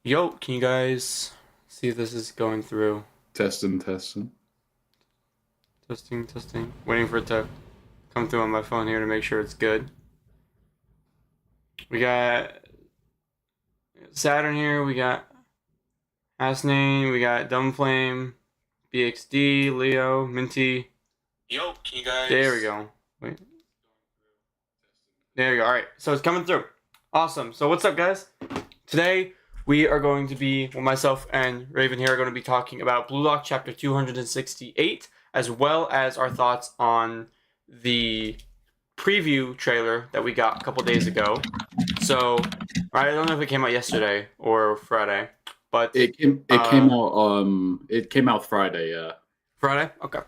Yo, can you guys see if this is going through? Testing, testing. Testing, testing. Waiting for it to come through on my phone here to make sure it's good. We got Saturn here, we got Asnane, we got Dumbflame, BXD, Leo, Minty. Yo, can you guys... There we go. Wait. There we go. Alright, so it's coming through. Awesome. So what's up, guys? Today, we are going to be, well, myself and Raven here are going to be talking about Blue Lock Chapter 268, as well as our thoughts on the preview trailer that we got a couple days ago. So, I don't know if it came out yesterday or Friday, but it came out Friday. Yeah. Friday. Okay.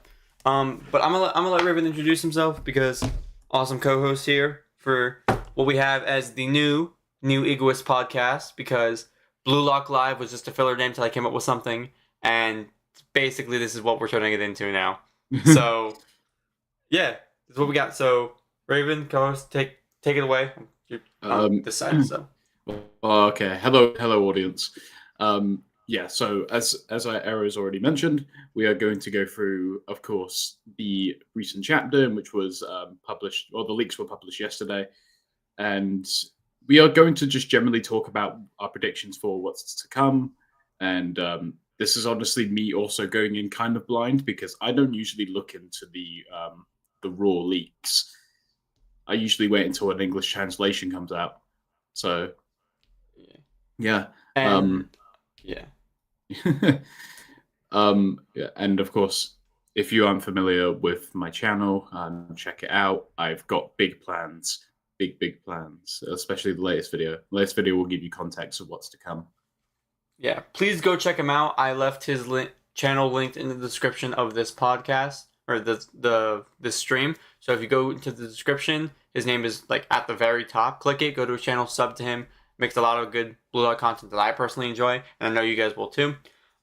But I'm gonna let Raven introduce himself because awesome co-host here for what we have as the new Egoist podcast, because Blue Lock Live was just a filler name till I came up with something, and basically this is what we're turning it into now. So, yeah, this is what we got. So, Raven, co-host, take it away. You're on this side, so. Okay. Hello, audience. Yeah. So, as Arrow's already mentioned, we are going to go through, of course, the recent chapter, which was published, or the leaks were published yesterday, and we are going to just generally talk about our predictions for what's to come. And this is honestly me also going in kind of blind, because I don't usually look into the raw leaks. I usually wait until an English translation comes out. So, yeah. And, yeah. Yeah, and of course, if you aren't familiar with my channel, check it out. I've got big plans. Big plans, especially the latest video. The latest video will give you context of what's to come. Yeah, please go check him out. I left his channel linked in the description of this podcast, or this stream. So if you go into the description, his name is like at the very top. Click it, go to his channel, sub to him. Makes a lot of good Blue Lock content that I personally enjoy, and I know you guys will too.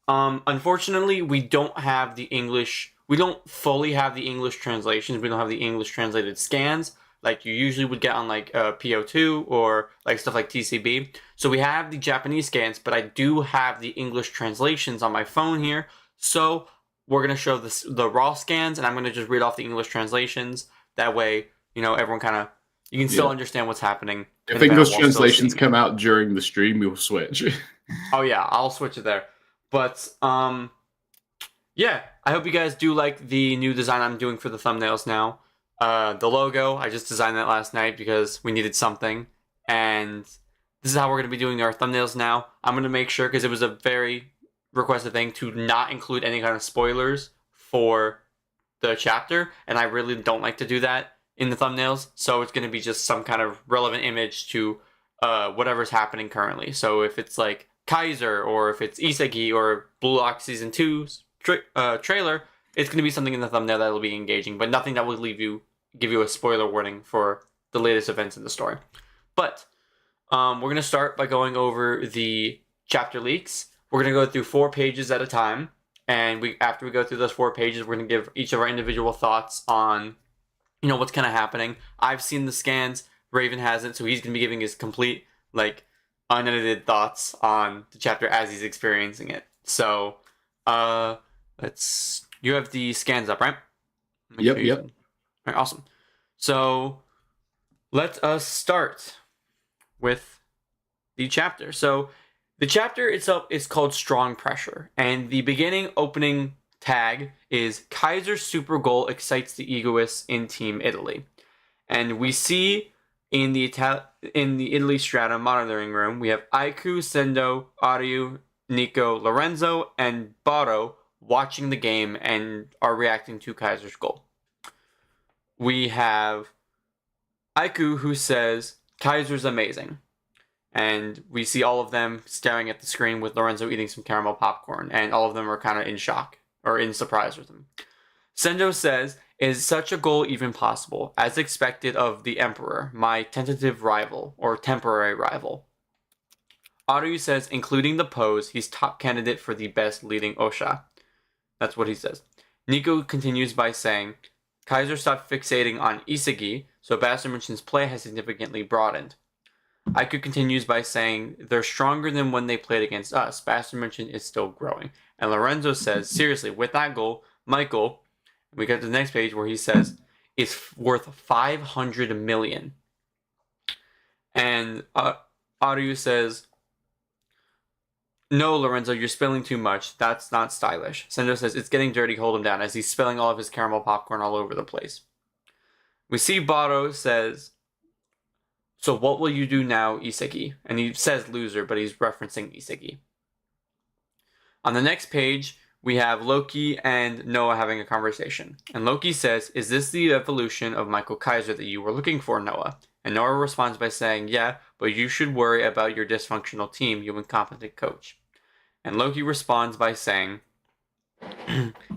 Unfortunately, we don't have the English. We don't fully have the English translations. We don't have the English translated scans like you usually would get on like PO2 or like stuff like TCB. So we have the Japanese scans, but I do have the English translations on my phone here. So we're going to show the raw scans, and I'm going to just read off the English translations. That way, you know, everyone kind of, you can still understand what's happening. If English translations come out during the stream, we'll switch. Oh yeah, I'll switch it there. But yeah, I hope you guys do like the new design I'm doing for the thumbnails now. The logo, I just designed that last night because we needed something, and this is how we're going to be doing our thumbnails now. I'm going to make sure, because it was a very requested thing, to not include any kind of spoilers for the chapter, and I really don't like to do that in the thumbnails, so it's going to be just some kind of relevant image to whatever's happening currently. So if it's like Kaiser, or if it's Isagi, or Blue Lock Season 2's trailer, it's going to be something in the thumbnail that will be engaging, but nothing that will give you a spoiler warning for the latest events in the story. But we're going to start by going over the chapter leaks. We're going to go through 4 pages at a time, and after we go through those 4 pages, we're going to give each of our individual thoughts on, you know, what's kind of happening. I've seen the scans. Raven hasn't, so he's going to be giving his complete, like, unedited thoughts on the chapter as he's experiencing it. So, you have the scans up, right? Yep. All right, awesome. So let us start with the chapter. So the chapter itself is called Strong Pressure, and the beginning opening tag is Kaiser's super goal excites the egoists in Team Italy. And we see in the Italy Strata monitoring room, we have Aiku, Sendo, Aryu, Nico, Lorenzo, and Baro watching the game and are reacting to Kaiser's goal. We have Aiku, who says Kaiser's amazing, and we see all of them staring at the screen with Lorenzo eating some caramel popcorn, and all of them are kind of in shock or in surprise with him. Sendo says, is such a goal even possible, as expected of the Emperor, my tentative rival or temporary rival. Aryu says, including the pose, he's top candidate for the best leading Osha. That's what he says. Nico continues by saying, Kaiser stopped fixating on Isagi, so Bastard Merchant's play has significantly broadened. Aiku continues by saying, they're stronger than when they played against us. Bastard Merchant is still growing. And Lorenzo says, seriously, with that goal, Michael, we get to the next page where he says, is worth 500 million. And Aryu says, no, Lorenzo, you're spilling too much. That's not stylish. Sendo says, it's getting dirty, hold him down, as he's spilling all of his caramel popcorn all over the place. We see Baro says, so what will you do now, Isagi? And he says loser, but he's referencing Isagi. On the next page, we have Loki and Noah having a conversation. And Loki says, is this the evolution of Michael Kaiser that you were looking for, Noah? And Noah responds by saying, yeah, but you should worry about your dysfunctional team, you incompetent coach. And Loki responds by saying,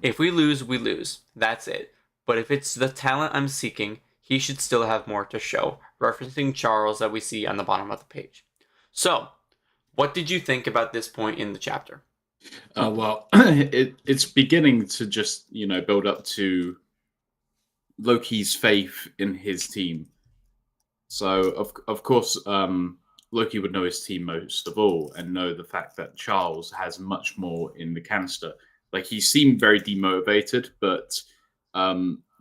if we lose, we lose. That's it. But if it's the talent I'm seeking, he should still have more to show, referencing Charles that we see on the bottom of the page. So, what did you think about this point in the chapter? Well, it's beginning to just, build up to Loki's faith in his team. So, of course, Loki would know his team most of all and know the fact that Charles has much more in the canister. Like, he seemed very demotivated, but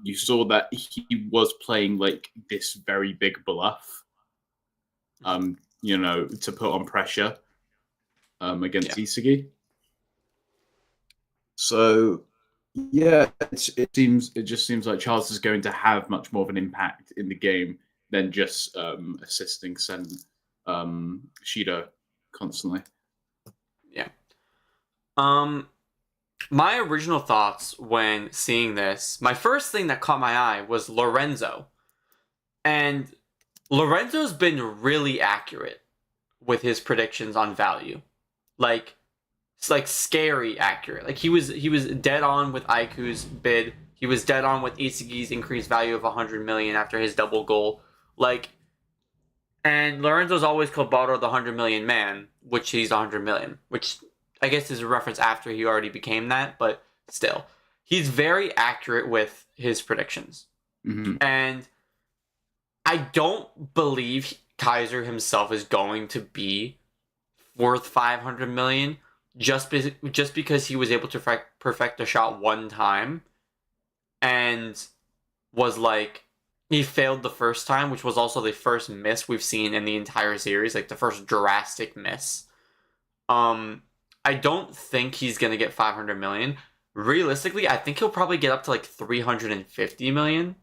you saw that he was playing like this very big bluff, to put on pressure against Isagi. So, yeah, it just seems like Charles is going to have much more of an impact in the game than just assisting Shido constantly. Yeah. My original thoughts when seeing this, my first thing that caught my eye was Lorenzo. And Lorenzo's been really accurate with his predictions on value. It's like scary accurate. Like he was dead on with Aiku's bid. He was dead on with Isagi's increased value of 100 million after his double goal. And Lorenzo's always called Baro the 100 million man, which he's 100 million, which I guess is a reference after he already became that, but still. He's very accurate with his predictions. Mm-hmm. And I don't believe Kaiser himself is going to be worth 500 million just because he was able to perfect a shot one time and was he failed the first time, which was also the first miss we've seen in the entire series, like the first drastic miss. I don't think he's going to get 500 million. Realistically, I think he'll probably get up to 350 million.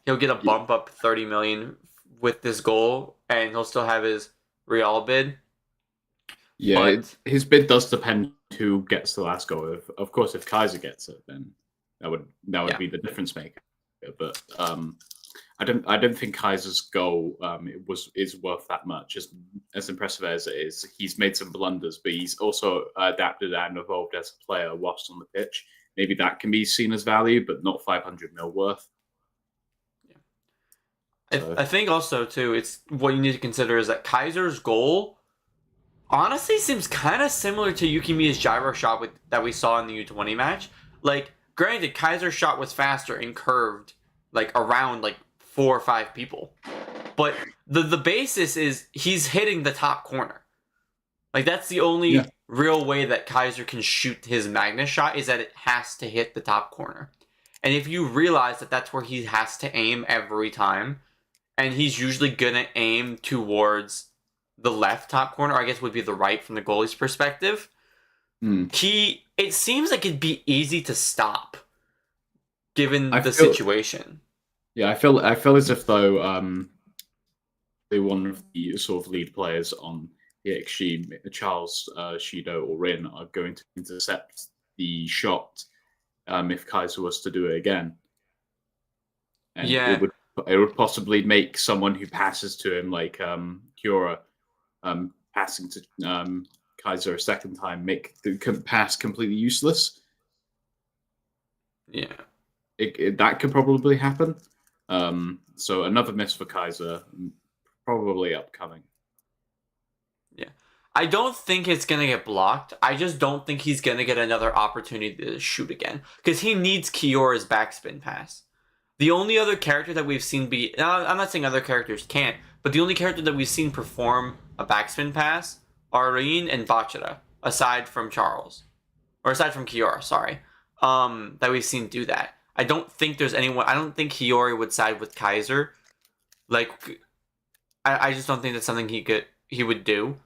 He'll get a bump up 30 million with this goal, and he'll still have his Real bid. Yeah, his bid does depend who gets the last goal. Of course, if Kaiser gets it, then that would be the difference maker. But I don't think Kaiser's goal is worth that much. As impressive as it is, he's made some blunders, but he's also adapted and evolved as a player whilst on the pitch. Maybe that can be seen as value, but not 500 mil worth. Yeah. So. I think also too, it's what you need to consider is that Kaiser's goal honestly seems kind of similar to Yukimiya's gyro shot that we saw in the U20 match. Granted, Kaiser's shot was faster and curved around 4 or 5 people. But the basis is he's hitting the top corner. That's the only real way that Kaiser can shoot his Magnus shot is that it has to hit the top corner. And if you realize that that's where he has to aim every time, and he's usually going to aim towards the left top corner, I guess would be the right from the goalie's perspective, it seems like it'd be easy to stop given the situation. Yeah, I feel as if though one of the sort of lead players on the XG, Charles, Shido, or Rin, are going to intercept the shot if Kaiser was to do it again. And it would possibly make someone who passes to him like Kyora passing to Kaiser a second time make the pass completely useless. Yeah. That could probably happen. So another miss for Kaiser, probably upcoming. Yeah. I don't think it's going to get blocked. I just don't think he's going to get another opportunity to shoot again. Because he needs Kyora's backspin pass. The only other character that we've seen I'm not saying other characters can't, but the only character that we've seen perform a backspin pass are Rin and Bachira, aside from Kiora, sorry, that we've seen do that. I don't think there's anyone. I don't think Hiyori would side with Kaiser. Like, I just don't think that's something he would do.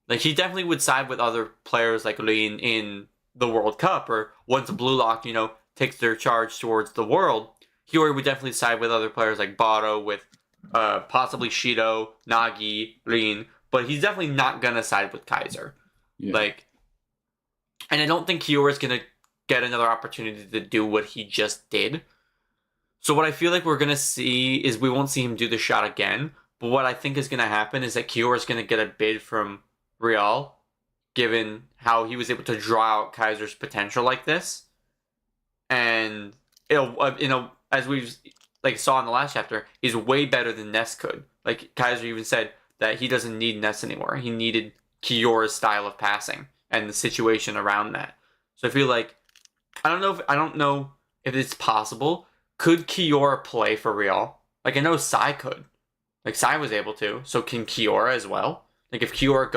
Like, he definitely would side with other players like Rin in the World Cup, or once BLUELOCK, takes their charge towards the world, Hiyori would definitely side with other players like Baro, with possibly Shido, Nagi, Rin, but he's definitely not gonna side with Kaiser. Yeah. Like, and I don't think Hiyori's gonna get another opportunity to do what he just did. So what I feel like we're gonna see is we won't see him do the shot again, but what I think is gonna happen is that Kiyora's gonna get a bid from Real, given how he was able to draw out Kaiser's potential like this. And as we saw in the last chapter, is way better than Ness could. Like, Kaiser even said that he doesn't need Ness anymore. He needed Kiyora's style of passing and the situation around that. So I feel like I don't know if it's possible. Could Kiora play for Real? Like, I know Sai could. Like, Sai was able to. So can Kiora as well? Like, if Kiora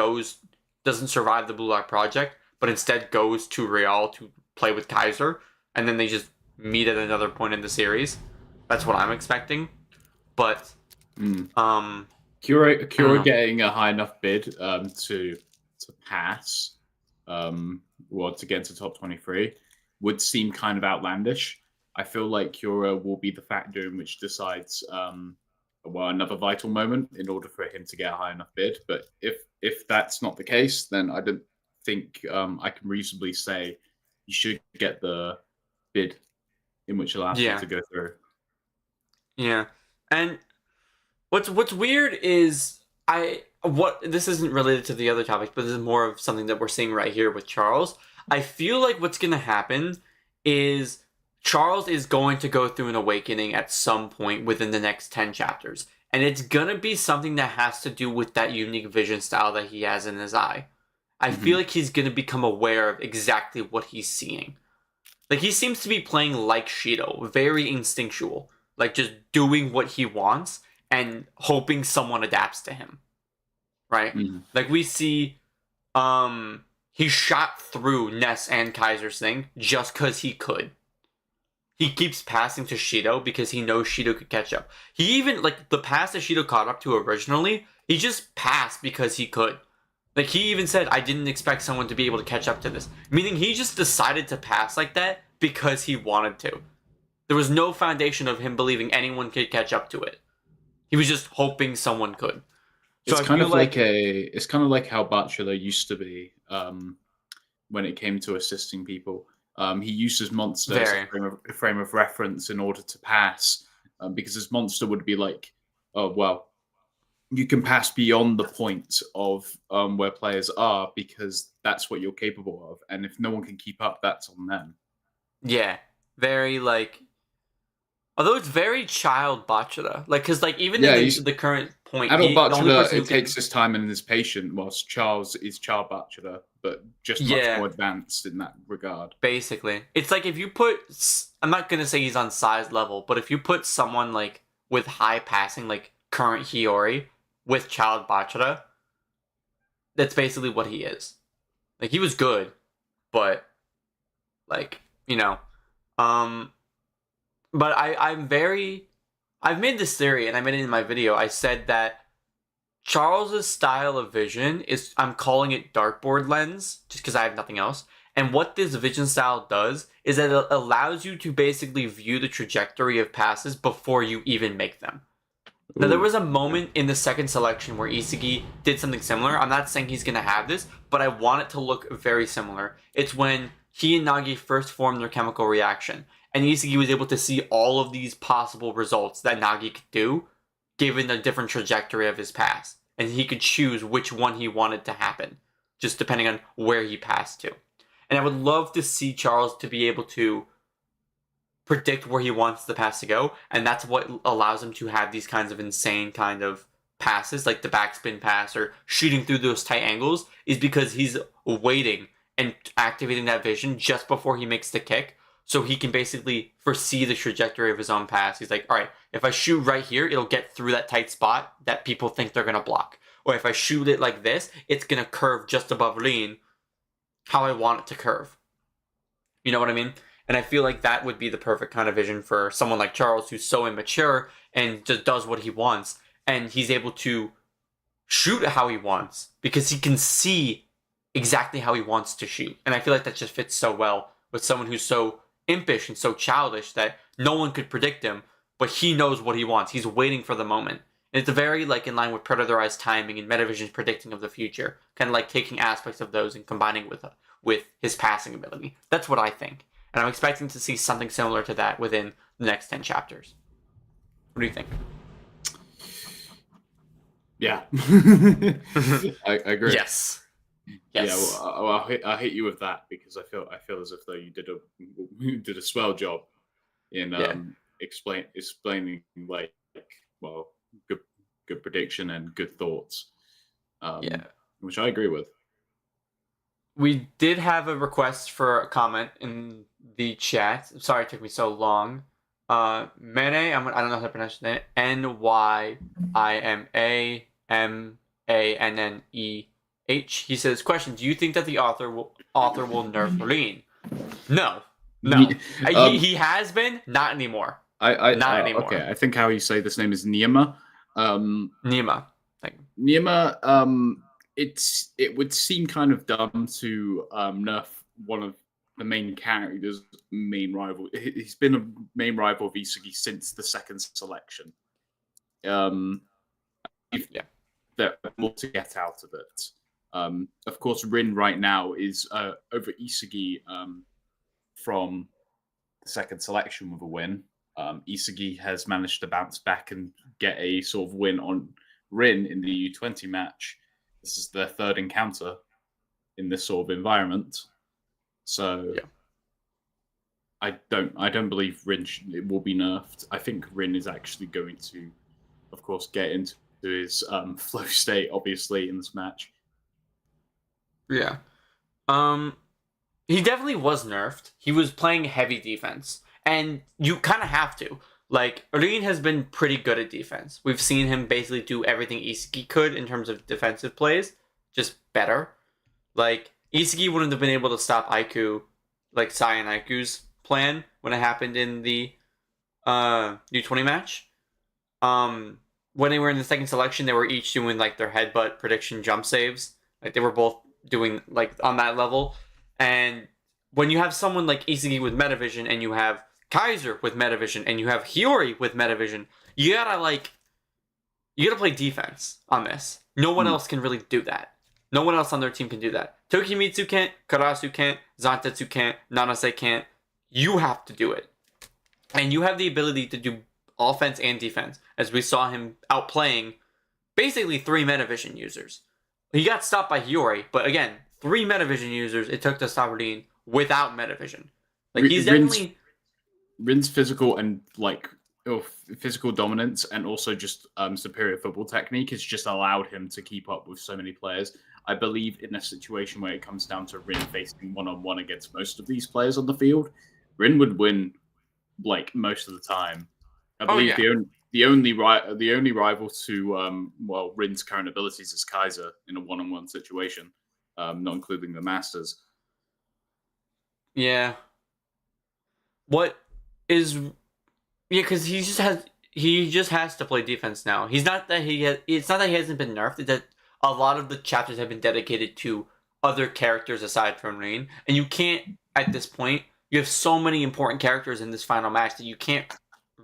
doesn't survive the BLUELOCK project, but instead goes to Real to play with Kaiser, and then they just meet at another point in the series. That's what I'm expecting. But Kiora getting a high enough bid to pass, to get into top 23 would seem kind of outlandish. I feel like Kiora will be the factor in which decides another vital moment in order for him to get a high enough bid. But if that's not the case, then I don't think I can reasonably say you should get the bid in which allows you to go through. Yeah. And what's weird is this isn't related to the other topics, but this is more of something that we're seeing right here with Charles. I feel like what's going to happen is Charles is going to go through an awakening at some point within the next 10 chapters. And it's going to be something that has to do with that unique vision style that he has in his eye. I feel like he's going to become aware of exactly what he's seeing. Like, he seems to be playing like Shido, very instinctual. Like, just doing what he wants and hoping someone adapts to him. Right? Like, we see he shot through Ness and Kaiser's thing just because he could. He keeps passing to Shido because he knows Shido could catch up. He even, the pass that Shido caught up to originally, he just passed because he could. Like, he even said, I didn't expect someone to be able to catch up to this. Meaning he just decided to pass like that because he wanted to. There was no foundation of him believing anyone could catch up to it. He was just hoping someone could. So it's kind of like how Bachelor used to be when it came to assisting people. He used his monster as a frame of reference in order to pass, because his monster would be like, oh, well, you can pass beyond the point of where players are because that's what you're capable of. And if no one can keep up, that's on them. Yeah. Very, although it's very child Bachira. Because, even in the current point... Adult Bachira, takes his time and is patient, whilst Charles is child Bachira, but just much more advanced in that regard. Basically. It's like if you put... I'm not going to say he's on Sai's level, but if you put someone, with high passing, current Hiyori, with child Bachira, that's basically what he is. He was good, but, but I've made this theory, and I made it in my video. I said that Charles's style of vision is, I'm calling it dartboard lens, just because I have nothing else. And what this vision style does is that it allows you to basically view the trajectory of passes before you even make them. Now, there was a moment in the second selection where Isagi did something similar. I'm not saying he's going to have this, but I want it to look very similar. It's when he and Nagi first formed their chemical reaction, and Isagi was able to see all of these possible results that Nagi could do, given the different trajectory of his pass. And he could choose which one he wanted to happen, just depending on where he passed to. And I would love to see Charles to be able to predict where he wants the pass to go, and that's what allows him to have these kinds of insane kind of passes, like the backspin pass or shooting through those tight angles, is because he's waiting and activating that vision just before he makes the kick, so he can basically foresee the trajectory of his own pass. He's like, all right, if I shoot right here, it'll get through that tight spot that people think they're going to block. Or if I shoot it like this, it's going to curve just above Rin how I want it to curve. You know what I mean? And I feel like that would be the perfect kind of vision for someone like Charles, who's so immature and just does what he wants. And he's able to shoot how he wants because he can see exactly how he wants to shoot. And I feel like that just fits so well with someone who's so impish and so childish that no one could predict him, but he knows what he wants. He's waiting for the moment. And it's very like in line with Predator-Eyes timing and Metavision's predicting of the future, kind of like taking aspects of those and combining with his passing ability. That's what I think. And I'm expecting to see something similar to that within the next 10 chapters. What do you think? Yeah. I agree. Yes. Yeah, well, I'll hit you with that because I feel as if though you did a swell job in explaining like well good prediction and good thoughts. Which I agree with. We did have a request for a comment in the chat. I'm sorry it took me so long. Mene, I don't know how to pronounce his name. Nymamanneh. He says, question, do you think that the author will nerf Rin? No. He has been, not anymore. Not anymore. Okay, I think how you say this name is Niyama. Niyama. Niyama, it would seem kind of dumb to nerf one of the main characters' main rival. He's been a main rival of Isagi since the second selection. There's more to get out of it. Of course, Rin right now is over Isagi from the second selection with a win. Isagi has managed to bounce back and get a sort of win on Rin in the U20 match. This is their third encounter in this sort of environment. So I don't believe Rin will be nerfed. I think Rin is actually going to, of course, get into his flow state, obviously, in this match. Yeah. He definitely was nerfed. He was playing heavy defense. And you kind of have to. Like, Rin has been pretty good at defense. We've seen him basically do everything Isagi could in terms of defensive plays, just better. Like, Isagi wouldn't have been able to stop Aiku, like Sai and Aiku's plan when it happened in the U20 match. When they were in the second selection, they were each doing like their headbutt prediction jump saves. Like, they were both doing like on that level. And when you have someone like Isagi with Metavision and you have Kaiser with Metavision and you have Hiyori with Metavision, you gotta play defense on this. No one else can really do that. No one else on their team can do that. Tokimitsu can't, Karasu can't, Zantetsu can't, Nanase can't. You have to do it. And you have the ability to do offense and defense, as we saw him outplaying basically 3 Metavision users. He got stopped by Hiyori, but again, 3 Metavision users it took to stop Rin without Metavision. Like, he's definitely Rin's physical and physical dominance and also just superior football technique has just allowed him to keep up with so many players. I believe in a situation where it comes down to Rin facing one-on-one against most of these players on the field, Rin would win like most of the time. I believe the only rival to Rin's current abilities is Kaiser in a one-on-one situation, not including the Masters. Yeah. Because he just has to play defense now. It's not that he hasn't been nerfed. It's that a lot of the chapters have been dedicated to other characters aside from Rin, and you can't at this point. You have so many important characters in this final match that you can't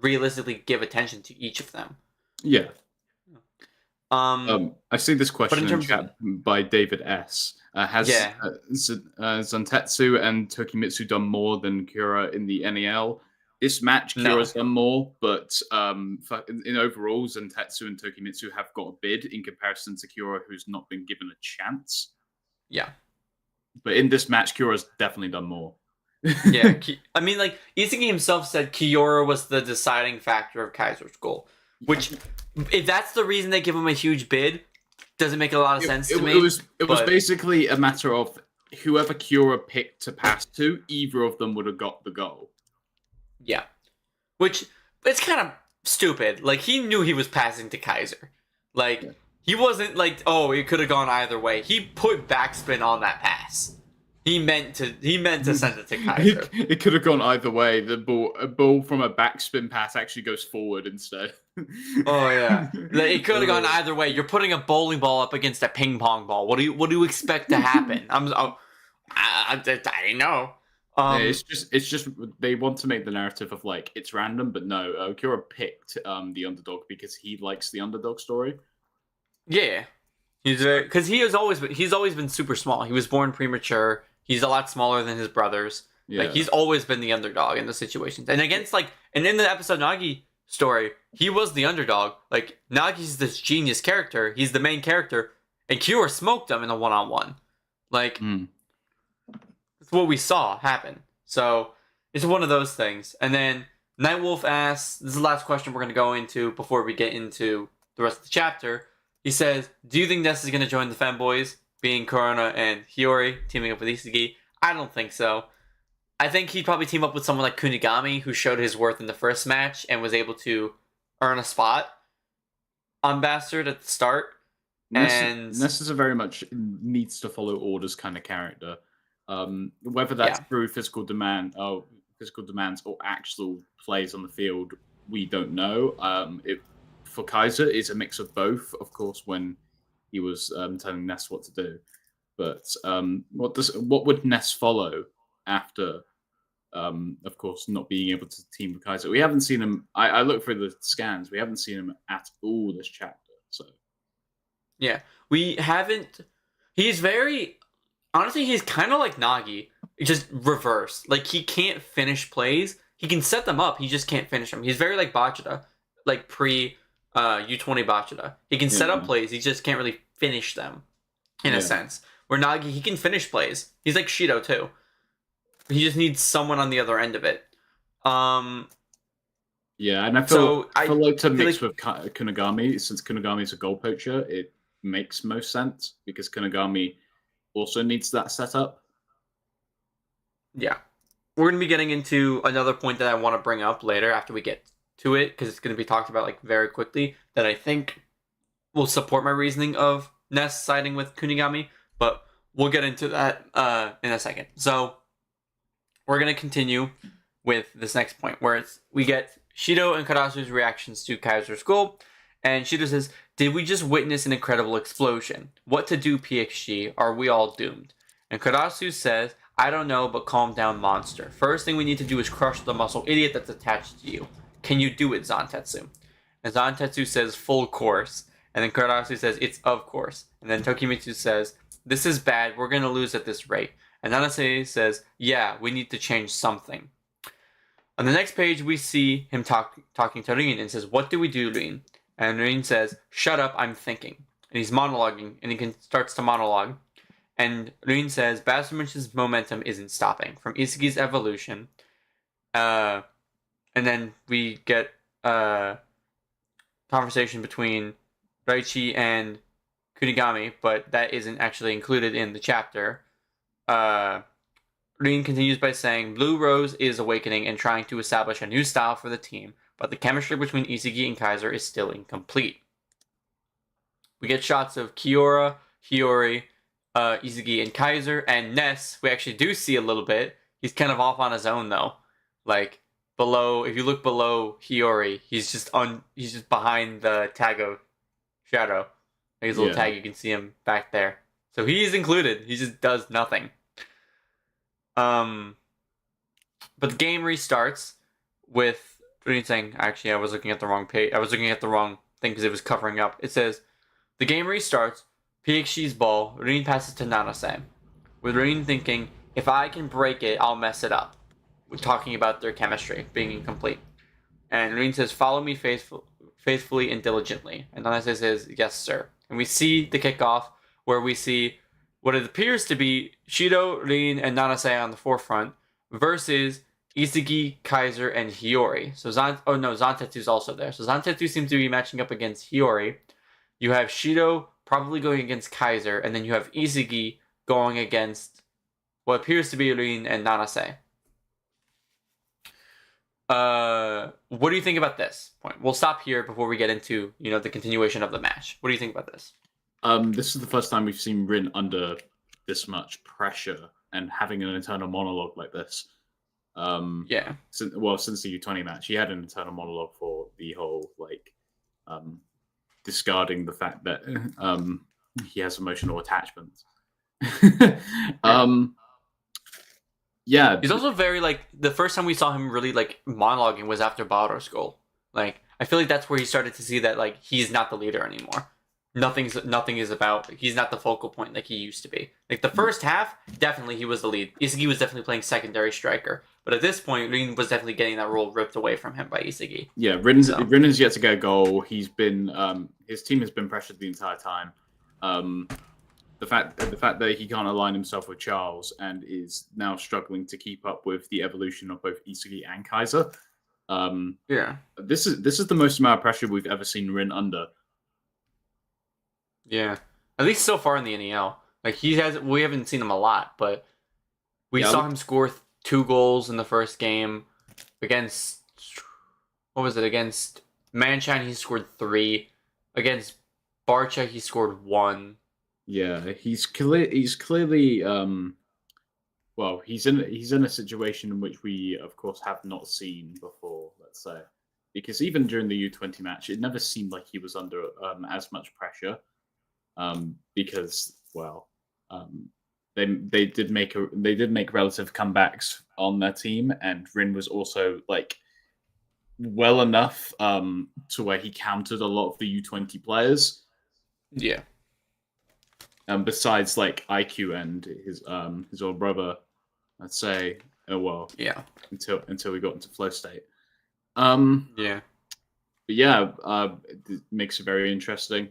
realistically give attention to each of them. Yeah. I see this question in chat by David S. Has Zantetsu and Tokimitsu done more than Kura in the NEL? This match, Kura's done more, but in overall, Zantetsu and Tokimitsu have got a bid in comparison to Kura, who's not been given a chance. Yeah. But in this match, Kura's definitely done more. Yeah. I mean, like, Isagi himself said Kiora was the deciding factor of Kaiser's goal. Which, if that's the reason they give him a huge bid, doesn't make a lot of sense to me. It was basically a matter of whoever Kura picked to pass to, either of them would have got the goal. Yeah. Which, it's kind of stupid. Like, he knew he was passing to Kaiser. Like, he wasn't like, oh, it could have gone either way. He put backspin on that pass. He meant to send it to Kaiser. It could have gone either way. A ball from a backspin pass actually goes forward instead. Oh yeah, it could have gone either way. You're putting a bowling ball up against a ping pong ball. What do you expect to happen? I didn't know. It's just they want to make the narrative of like it's random, but no, Kira picked the underdog because he likes the underdog story. Yeah, because he's always been super small. He was born premature. He's a lot smaller than his brothers. Yeah. Like he's always been the underdog in the situations. And against and in the episode Nagi story, he was the underdog. Like Nagi's this genius character. He's the main character, and Kira smoked him in a one-on-one. Like that's what we saw happen. So it's one of those things. And then Nightwolf asks, this is the last question we're going to go into before we get into the rest of the chapter. He says, do you think Ness is going to join the femboys, being Korona and Hiyori, teaming up with Isagi? I don't think so. I think he'd probably team up with someone like Kunigami, who showed his worth in the first match and was able to earn a spot on Bastard at the start. Ness is a very much needs to follow orders kind of character. Whether that's through physical demands or actual plays on the field, we don't know. For Kaiser, it's a mix of both, of course, when he was telling Ness what to do. But what would Ness follow after, of course, not being able to team with Kaiser? We haven't seen him. I looked through the scans. We haven't seen him at all this chapter. So yeah, we haven't. He's very honestly. He's kind of like Nagi, just reverse. Like he can't finish plays. He can set them up. He just can't finish them. He's very like Bachata, like pre U20 Bachata. He can set up plays. He just can't really finish them, in a sense. Where Nagi, he can finish plays. He's like Shido too. He just needs someone on the other end of it. Yeah, and I feel like to mix with Kunigami, since Kunigami is a goal poacher, it makes most sense because Kunigami also needs that setup. Yeah. We're going to be getting into another point that I want to bring up later after we get to it, because it's going to be talked about like very quickly, that I think will support my reasoning of Ness siding with Kunigami, but we'll get into that in a second. So we're going to continue with this next point, where we get Shido and Karasu's reactions to Kaiser's goal, and Shido says, did we just witness an incredible explosion? What to do, PXG? Are we all doomed? And Karasu says, I don't know, but calm down, monster. First thing we need to do is crush the muscle idiot that's attached to you. Can you do it, Zantetsu? And Zantetsu says, full course. And then Karasu says, it's of course. And then Tokimitsu says, this is bad, we're going to lose at this rate. And Nanase says, yeah, we need to change something. On the next page, we see him talking to Rin and says, what do we do, Rin? And Rin says, shut up, I'm thinking. And he's monologuing, and he starts to monologue. And Rin says, Bastardman's momentum isn't stopping. From Isagi's evolution, and then we get a conversation between Raichi and Kunigami, but that isn't actually included in the chapter. Rin continues by saying, Blue Rose is awakening and trying to establish a new style for the team, but the chemistry between Isagi and Kaiser is still incomplete. We get shots of Kiora, Hiyori, Isagi, and Kaiser, and Ness, we actually do see a little bit. He's kind of off on his own, though. Like, below, if you look below Hiyori, he's just behind the tag of Shadow. His little tag, you can see him back there. So he's included. He just does nothing. But the game restarts with Rin saying, actually, I was looking at the wrong page. I was looking at the wrong thing because it was covering up. It says, the game restarts. PXG's ball. Rin passes to Nanase. With Rin thinking, if I can break it, I'll mess it up. We're talking about their chemistry being incomplete. And Rin says, follow me faithfully and diligently. And Nanase says, yes, sir. And we see the kickoff where we see what it appears to be Shido, Rin, and Nanase on the forefront versus Isagi, Kaiser, and Hiyori. So Zantetsu's also there. So Zantetsu seems to be matching up against Hiyori. You have Shido probably going against Kaiser, and then you have Isagi going against what appears to be Rin and Nanase. What do you think about this point? We'll stop here before we get into, the continuation of the match. What do you think about this? This is the first time we've seen Rin under this much pressure and having an internal monologue like this. Yeah. Since the U20 match, he had an internal monologue for the whole discarding the fact that he has emotional attachment. Yeah. He's also very the first time we saw him really monologuing was after Barro's goal. I feel like that's where he started to see that he's not the leader anymore. Nothing is about, he's not the focal point like he used to be. The first half, definitely he was the lead. Isagi was definitely playing secondary striker. But at this point, Rin was definitely getting that role ripped away from him by Isagi. Yeah, Rin is yet to get a goal. He's been his team has been pressured the entire time. The fact that he can't align himself with Charles and is now struggling to keep up with the evolution of both Isagi and Kaiser. Yeah. This is the most amount of pressure we've ever seen Rin under. Yeah, at least so far in the NEL. We haven't seen him a lot, but we saw him score 2 goals in the first game against, what was it, against Manshine. He scored 3 against Barcha. He scored 1. Yeah, he's clearly well, he's in a situation in which we of course have not seen before. Let's say, because even during the U20 match, it never seemed like he was under as much pressure. Because they did make relative comebacks on their team, and Rin was also well enough to where he countered a lot of the U20 players. Yeah. Besides IQ and his older brother, I'd say. Oh well. Yeah. Until we got into flow state. Yeah. But yeah, it makes it very interesting.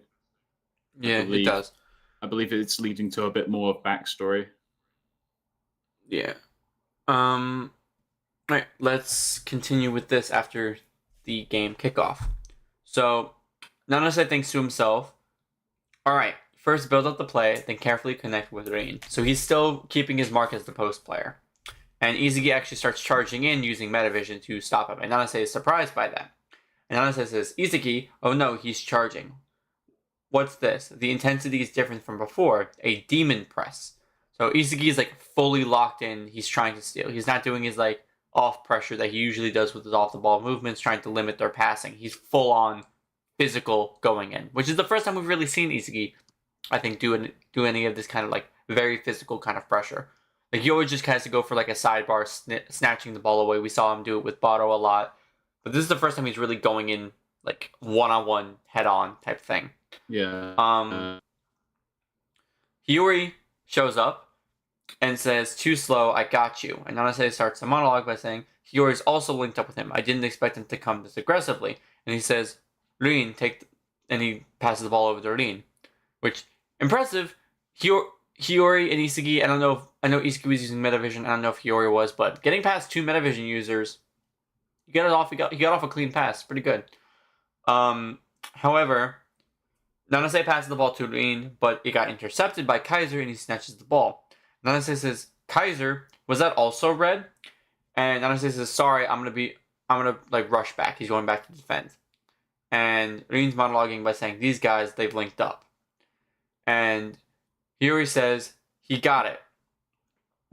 Yeah, it does. I believe it's leading to a bit more of backstory. Yeah. Alright, let's continue with this after the game kickoff. So, Nanase thinks to himself, alright, first build up the play, then carefully connect with Rin. So he's still keeping his mark as the post player. And Isagi actually starts charging in using Metavision to stop him. And Nanase is surprised by that. And Nanase says, Isagi, oh no, he's charging. What's this? The intensity is different from before. A demon press. So Isagi is fully locked in. He's trying to steal. He's not doing his off pressure that he usually does with his off the ball movements, trying to limit their passing. He's full on physical going in, which is the first time we've really seen Isagi, I think, do any of this kind of very physical kind of pressure. He always just has to go for a sidebar, snatching the ball away. We saw him do it with Bato a lot, but this is the first time he's really going in one-on-one, head-on type thing. Yeah. Hiyori shows up and says, too slow, I got you. And Nanase starts a monologue by saying, Hiyori's also linked up with him. I didn't expect him to come this aggressively. And he says, Rin, and he passes the ball over to Rin. Which, impressive. Hiyori and Isagi, I know Isagi was using Metavision, I don't know if Hiyori was, but getting past 2 Metavision users, he got off a clean pass. Pretty good. However, Nanase passes the ball to Rin, but it got intercepted by Kaiser, and he snatches the ball. Nanase says, Kaiser, was that also red? And Nanase says, sorry, I'm gonna rush back. He's going back to defend. And Rin's monologuing by saying, these guys, they've linked up. And Hiyori says, he got it.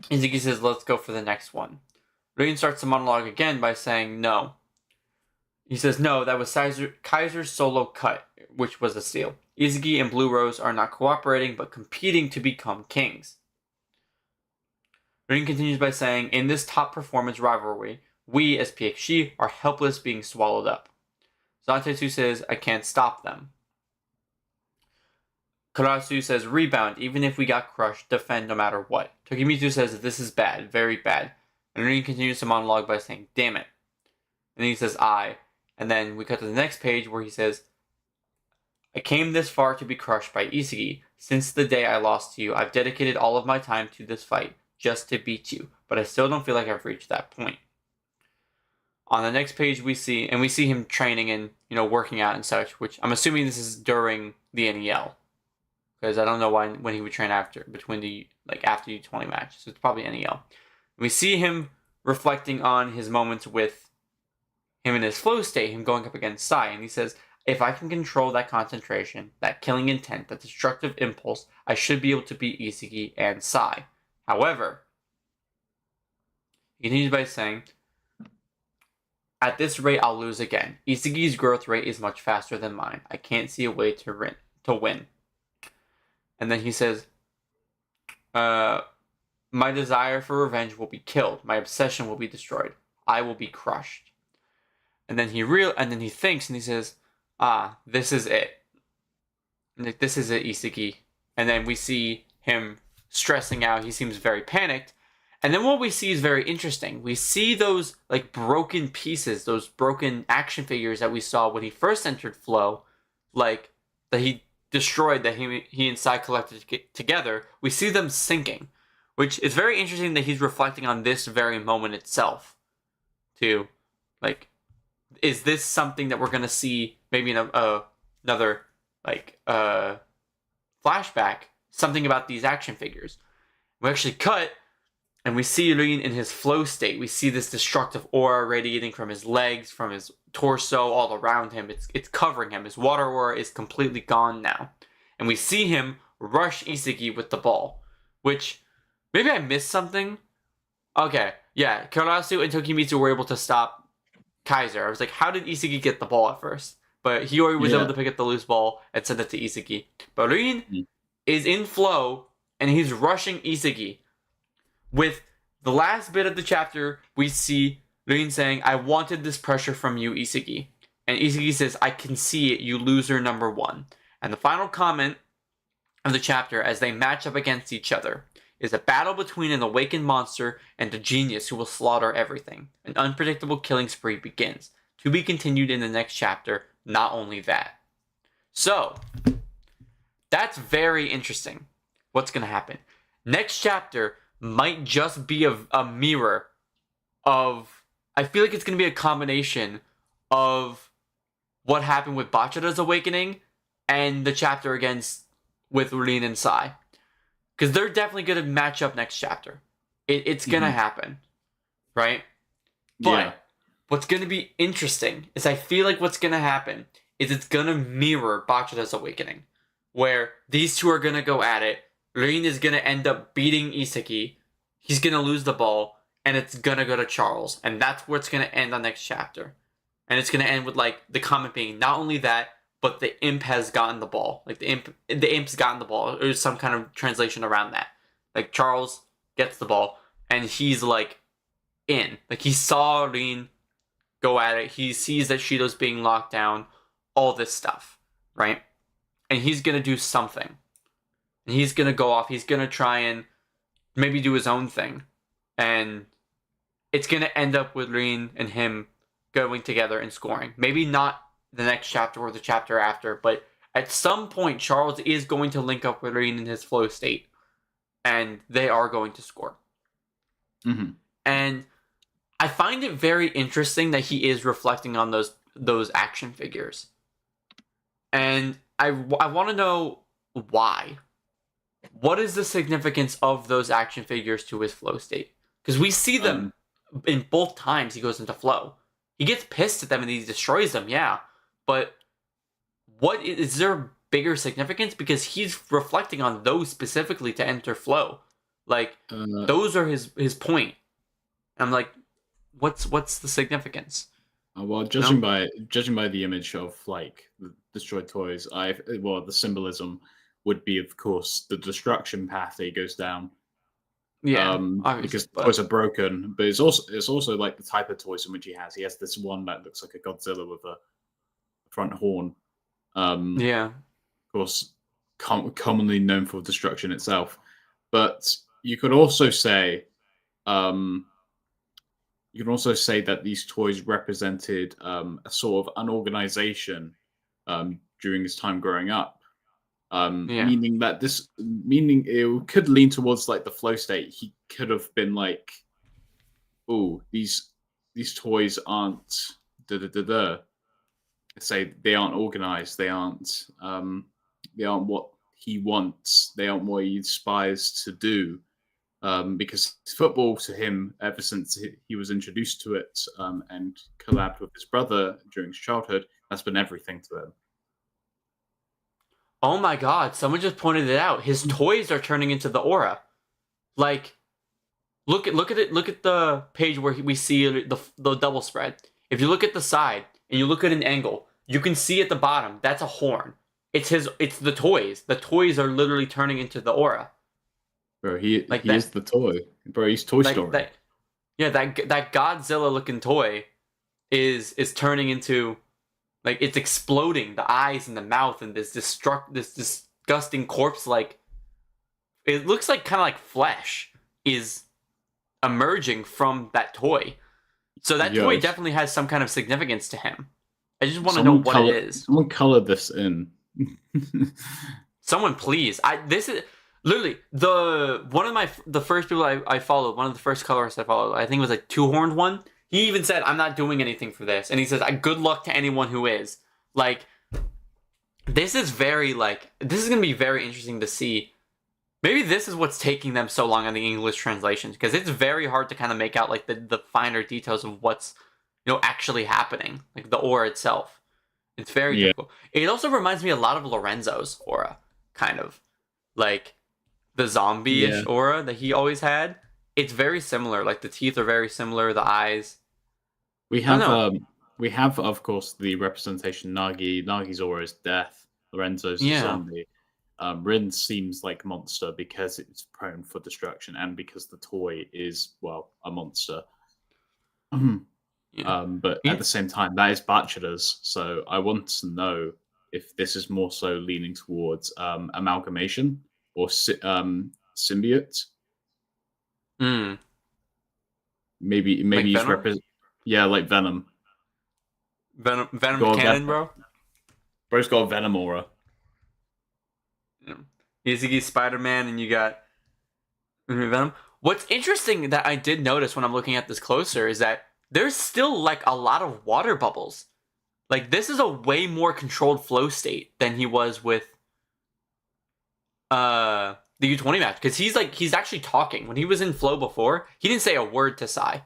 Isagi says, let's go for the next one. Rin starts the monologue again by saying, no. He says, no, that was Kaiser's solo cut, which was a steal. Isagi and Blue Rose are not cooperating, but competing to become kings. Rin continues by saying, in this top performance rivalry, we as PXG are helpless being swallowed up. Zantetsu says, I can't stop them. Karasu says, rebound, even if we got crushed, defend no matter what. Tokimitsu says, this is bad, very bad. And Rin continues to monologue by saying, damn it. And then he says, I. And then we cut to the next page where he says, I came this far to be crushed by Isagi. Since the day I lost to you, I've dedicated all of my time to this fight, just to beat you. But I still don't feel like I've reached that point. On the next page we see him training and, working out and such, which I'm assuming this is during the NEL. Because I don't know when he would train after the U20 match. So it's probably NEL. We see him reflecting on his moments with him in his flow state, him going up against Sai, and he says, if I can control that concentration, that killing intent, that destructive impulse, I should be able to beat Isagi and Sai. However, he continues by saying, at this rate, I'll lose again. Isagi's growth rate is much faster than mine. I can't see a way to win. And then he says, my desire for revenge will be killed. My obsession will be destroyed. I will be crushed. And then he thinks and he says, this is it. And this is it, Isagi. And then we see him stressing out. He seems very panicked. And then what we see is very interesting. We see those like broken pieces, those broken action figures that we saw when he first entered Flow, like that he destroyed, that he and Sai collected together. We see them sinking, which is very interesting that he's reflecting on this very moment itself. To like, is this something that we're gonna see maybe in another like flashback? Something about these action figures. We actually cut. And we see Rin in his flow state. We see this destructive aura radiating from his legs, from his torso, all around him. It's covering him. His water aura is completely gone now. And we see him rush Isagi with the ball. Which, maybe I missed something? Okay, yeah. Karasu and Tokimitsu were able to stop Kaiser. I was like, how did Isagi get the ball at first? But Hiyori was able to pick up the loose ball and send it to Isagi. But Rin is in flow, and he's rushing Isagi. With the last bit of the chapter, we see Rin saying, I wanted this pressure from you, Isagi. And Isagi says, I can see it, you loser number one. And the final comment of the chapter, as they match up against each other, is a battle between an awakened monster and a genius who will slaughter everything. An unpredictable killing spree begins. To be continued in the next chapter, not only that. So, that's very interesting. What's going to happen? Next chapter might just be a mirror of... I feel like it's going to be a combination of what happened with Bachira's awakening and the chapter against with Rin and Sai. Because they're definitely going to match up next chapter. It's going to happen. Right? But what's going to be interesting is I feel like what's going to happen is it's going to mirror Bachira's awakening. Where these two are going to go at it. Rin is going to end up beating Isagi. He's going to lose the ball. And it's going to go to Charles. And that's where it's going to end on next chapter. And it's going to end with, like, the comment being, not only that, but the imp has gotten the ball. Like, the imp's gotten the ball. Or some kind of translation around that. Like, Charles gets the ball. And he's, like, in. Like, he saw Rin go at it. He sees that Shido's being locked down. All this stuff. Right? And he's going to do something. And he's going to go off. He's going to try and maybe do his own thing. And it's going to end up with Rin and him going together and scoring. Maybe not the next chapter or the chapter after, but at some point, Charles is going to link up with Rin in his flow state. And they are going to score. Mm-hmm. And I find it very interesting that he is reflecting on those action figures. And I want to know why. What is the significance of those action figures to his flow state? Because we see them in both times he goes into flow. He gets pissed at them and he destroys them, yeah. But what is there bigger significance? Because he's reflecting on those specifically to enter flow. Like, those are his point. And I'm like, what's the significance? Well, judging by the image of, like, the destroyed toys, the symbolism would be, of course, the destruction path that he goes down. Yeah, because toys are broken, but it's also like the type of toys in which he has. He has this one that looks like a Godzilla with a front horn. Of course, commonly known for destruction itself. But you could also say, that these toys represented a sort of unorganization during his time growing up. Meaning it could lean towards like the flow state. He could have been like, "Oh, these toys aren't say they aren't organized. They aren't what he wants. They aren't what he aspires to do." because football to him, ever since he was introduced to it and collabed with his brother during his childhood, that's been everything to him. Oh my god, someone just pointed it out. His toys are turning into the aura. Like, look at it. Look at the page where we see the double spread. If you look at the side and you look at an angle, you can see at the bottom that's a horn. It's the toys. The toys are literally turning into the aura. Bro, he is the toy. Bro, he's Toy Story. That Godzilla looking toy is turning into, like, it's exploding, the eyes and the mouth, and this disgusting corpse, like, it looks like kind of like flesh is emerging from that toy. So that toy definitely has some kind of significance to him. I just want to know what it is. Someone colored this in. Someone please. This is literally the first people I followed, one of the first colorists I followed, I think it was like Two Horned One. He even said, I'm not doing anything for this. And he says, good luck to anyone who is. Like, this is going to be very interesting to see. Maybe this is what's taking them so long on the English translations, because it's very hard to kind of make out, like, the finer details of what's, actually happening. Like, the aura itself. It's very difficult. It also reminds me a lot of Lorenzo's aura, kind of. Like, the zombie-ish aura that he always had. It's very similar. Like, the teeth are very similar, the eyes. We have, of course, the representation Nagi. Nagi's aura is death. Lorenzo's a zombie. Rin seems like a monster because it's prone for destruction and because the toy is, well, a monster. But at the same time, that is Bachelor's. So I want to know if this is more so leaning towards amalgamation or symbiote. Maybe like he's like Venom. Venom canon, bro. Bro's got a Venom aura. Isagi, Spider-Man, and you got Venom. What's interesting that I did notice when I'm looking at this closer is that there's still, like, a lot of water bubbles. Like, this is a way more controlled flow state than he was with the U20 match. Because he's actually talking. When he was in flow before, he didn't say a word to Sai.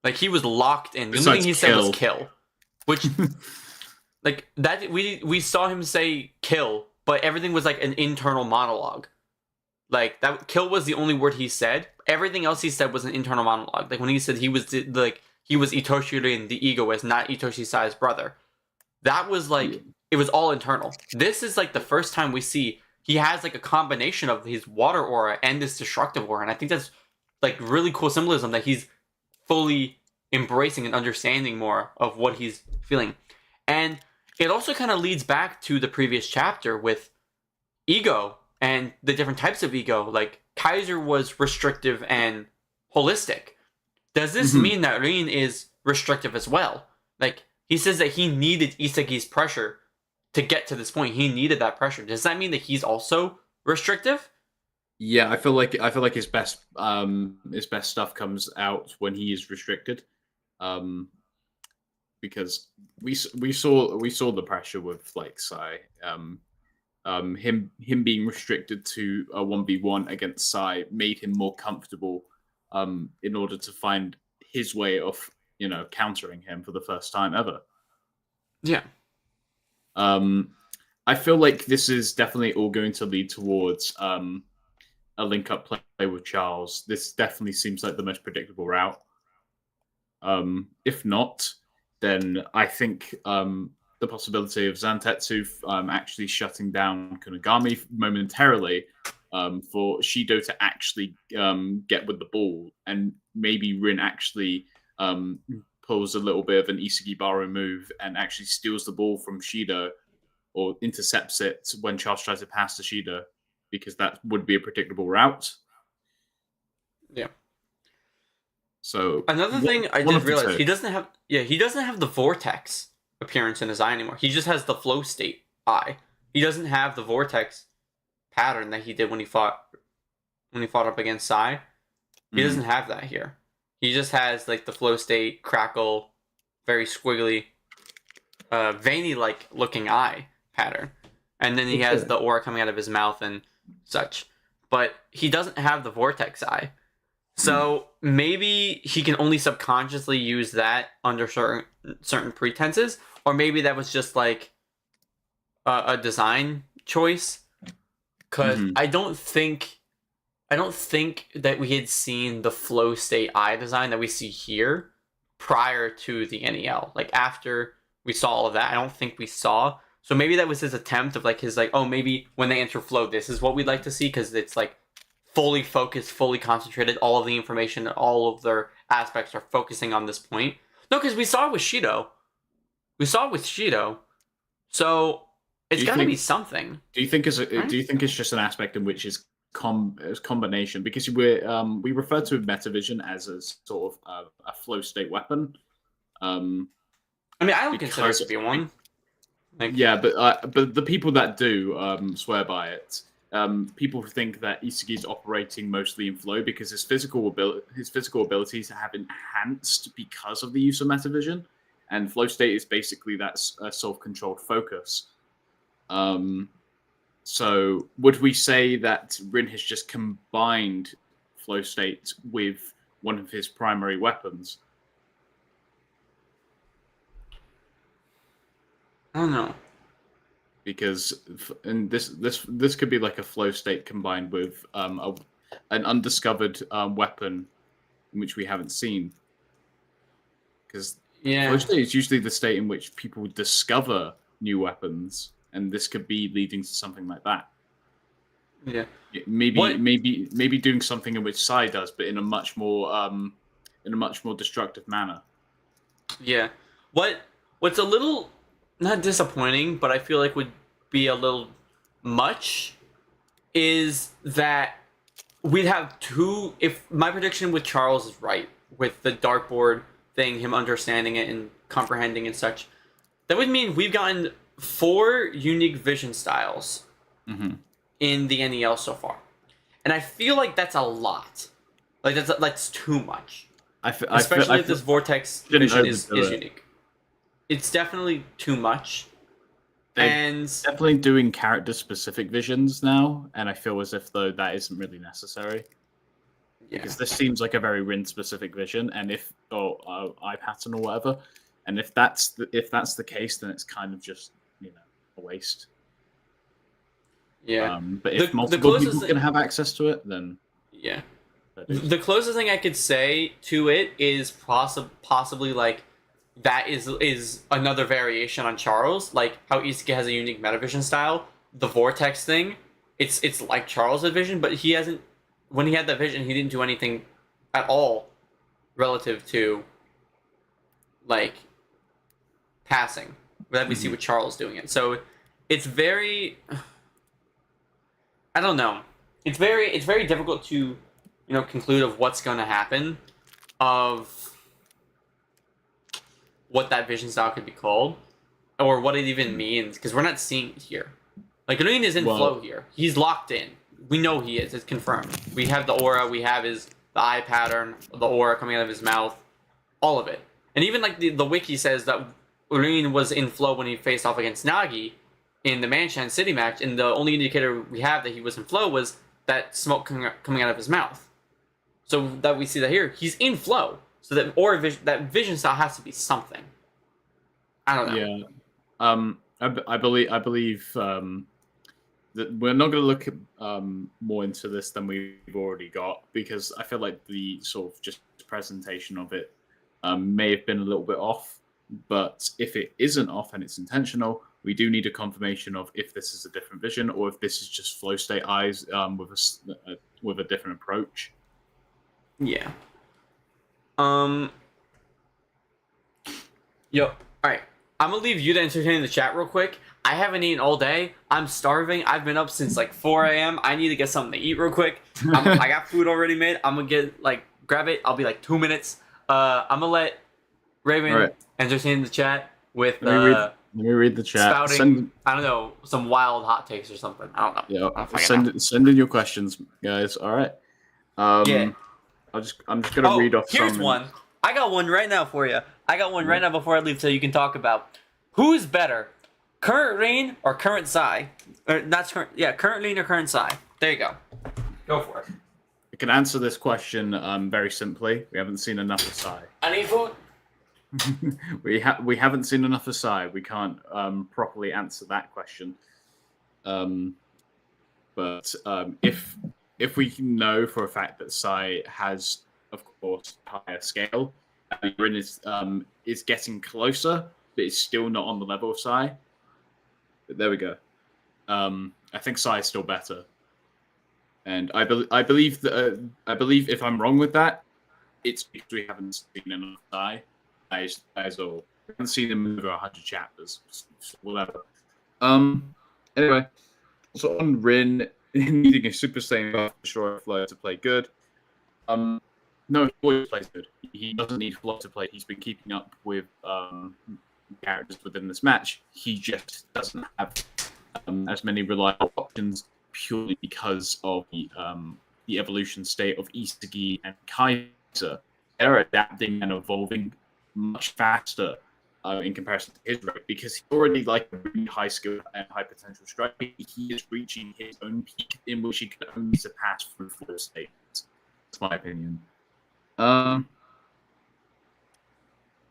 Like, he was locked in. The only thing he said was kill. Which, like, that we saw him say kill, but everything was like an internal monologue. Like, that kill was the only word he said. Everything else he said was an internal monologue. Like, when he said he was Itoshi and the Egoist, not Itoshi Sai's brother. That was like, it was all internal. This is like the first time we see he has like a combination of his water aura and this destructive aura. And I think that's like really cool symbolism that he's fully embracing and understanding more of what he's feeling. And it also kind of leads back to the previous chapter with ego and the different types of ego. Like, Kaiser was restrictive and holistic. Does this mean that Rin is restrictive as well? Like, he says that he needed Isagi's pressure to get to this point. He needed that pressure. Does that mean that he's also restrictive? Yeah, I feel like his best stuff comes out when he is restricted. Because we saw the pressure with, like, Sai. Him being restricted to a 1v1 against Sai made him more comfortable in order to find his way of, countering him for the first time ever. Yeah. I feel like this is definitely all going to lead towards a link-up play with Charles. This definitely seems like the most predictable route. If not, then I think the possibility of Zantetsu actually shutting down Kunigami momentarily for Shido to actually get with the ball, and maybe Rin actually pulls a little bit of an Isagi Baru move and actually steals the ball from Shido or intercepts it when Charles tries to pass to Shido, because that would be a predictable route. Yeah. So another thing I did realize, he doesn't have the vortex appearance in his eye anymore. He just has the flow state eye. He doesn't have the vortex pattern that he did when he fought up against Sai. He doesn't have that here. He just has like the flow state, crackle, very squiggly, veiny like looking eye pattern. And then he has the aura coming out of his mouth and such. but he doesn't have the vortex eye. So maybe he can only subconsciously use that under certain pretenses, or maybe that was just like a design choice. Because I don't think that we had seen the flow state eye design that we see here prior to the NEL. Like after we saw all of that, I don't think we saw. So maybe that was his attempt of like his like, oh, maybe when they enter flow, this is what we'd like to see, because it's like fully focused, fully concentrated. All of the information, all of their aspects are focusing on this point. No, because we saw it with Shido. So it's got to be something. Do you think it's just an aspect in which is combination? Because we refer to Metavision as a sort of a flow state weapon. I mean, I don't consider it to be one. Yeah, but the people that do swear by it. People think that Isagi's operating mostly in flow because his physical abilities have enhanced because of the use of Metavision, and flow state is basically that self-controlled focus. So would we say that Rin has just combined flow state with one of his primary weapons? I don't know. Because this could be like a flow state combined with an undiscovered weapon in which we haven't seen. Because flow state is usually the state in which people discover new weapons, and this could be leading to something like that. Yeah, maybe doing something in which Sai does, but in a much more destructive manner. Yeah, what's a little not disappointing, but I feel like would be a little much, is that we'd have two. If my prediction with Charles is right, with the dartboard thing, him understanding it and comprehending and such, that would mean we've gotten 4 unique vision styles in the NEL so far, and I feel like that's a lot. Like that's too much. Especially if this vortex vision is unique. It's definitely too much. And definitely doing character-specific visions now, and I feel as if though that isn't really necessary. Yeah. Because this seems like a very Rin-specific vision, and eye pattern or whatever, and if that's the case, then it's kind of just a waste. Yeah. But if multiple people can have access to it, then yeah. The closest thing I could say to it is possibly like. That is another variation on Charles, like how Isuke has a unique Metavision style. The Vortex thing, it's like Charles' vision, but he hasn't. When he had that vision, he didn't do anything at all relative to like passing. That we see with Charles doing it. So it's very. I don't know. It's very difficult to conclude of what's going to happen, of what that vision style could be called, or what it even means, because we're not seeing it here. Like, Rin is in flow here. He's locked in. We know he is. It's confirmed. We have the aura. We have the eye pattern, the aura coming out of his mouth, all of it. And even like the wiki says that Rin was in flow when he faced off against Nagi in the Manchan City match, and the only indicator we have that he was in flow was that smoke coming out of his mouth. So that we see that here, he's in flow. So that aura vision, that vision style has to be something. I don't know. Yeah, I believe that we're not going to look more into this than we've already got, because I feel like the sort of just presentation of it may have been a little bit off. But if it isn't off and it's intentional, we do need a confirmation of if this is a different vision or if this is just flow state eyes with a different approach. Yeah. Yo, alright. I'm gonna leave you to entertain the chat real quick. I haven't eaten all day. I'm starving. I've been up since like 4 a.m. I need to get something to eat real quick. I got food already made. I'm gonna grab it. I'll be like 2 minutes. I'm gonna let Raven entertain the chat with let me read the chat. Spouting, I don't know, some wild hot takes or something. I don't know. Yeah. Send in your questions, guys. All right. Yeah. I'm just gonna read off. Here's one. I got one right now for you. I got one right now before I leave, so you can talk about who's better, current Rain or current Sai, or that's current. Yeah, current Rain or current Sai. There you go. Go for it. I can answer this question very simply. We haven't seen enough of Sai. I need food. we haven't seen enough of Sai. We can't properly answer that question. But if we know for a fact that Sai has, of course, higher scale, and Rin is getting closer, but it's still not on the level of Sai. But there we go. I think Sai is still better, and I believe that if I'm wrong with that, it's because we haven't seen enough Sai. As all, we haven't seen him in over 100 chapters, whatever. Anyway, so on Rin needing a Super Saiyan buff for sure flow to play good. No, he always plays good. He doesn't need flow to play. He's been keeping up with characters within this match. He just doesn't have as many reliable options purely because of the evolution state of Isagi and Kaiser. They're adapting and evolving much faster in comparison to his rate, because he's already like a really high skill and high potential striker. He is reaching his own peak in which he can only surpass through 4 states. That's my opinion.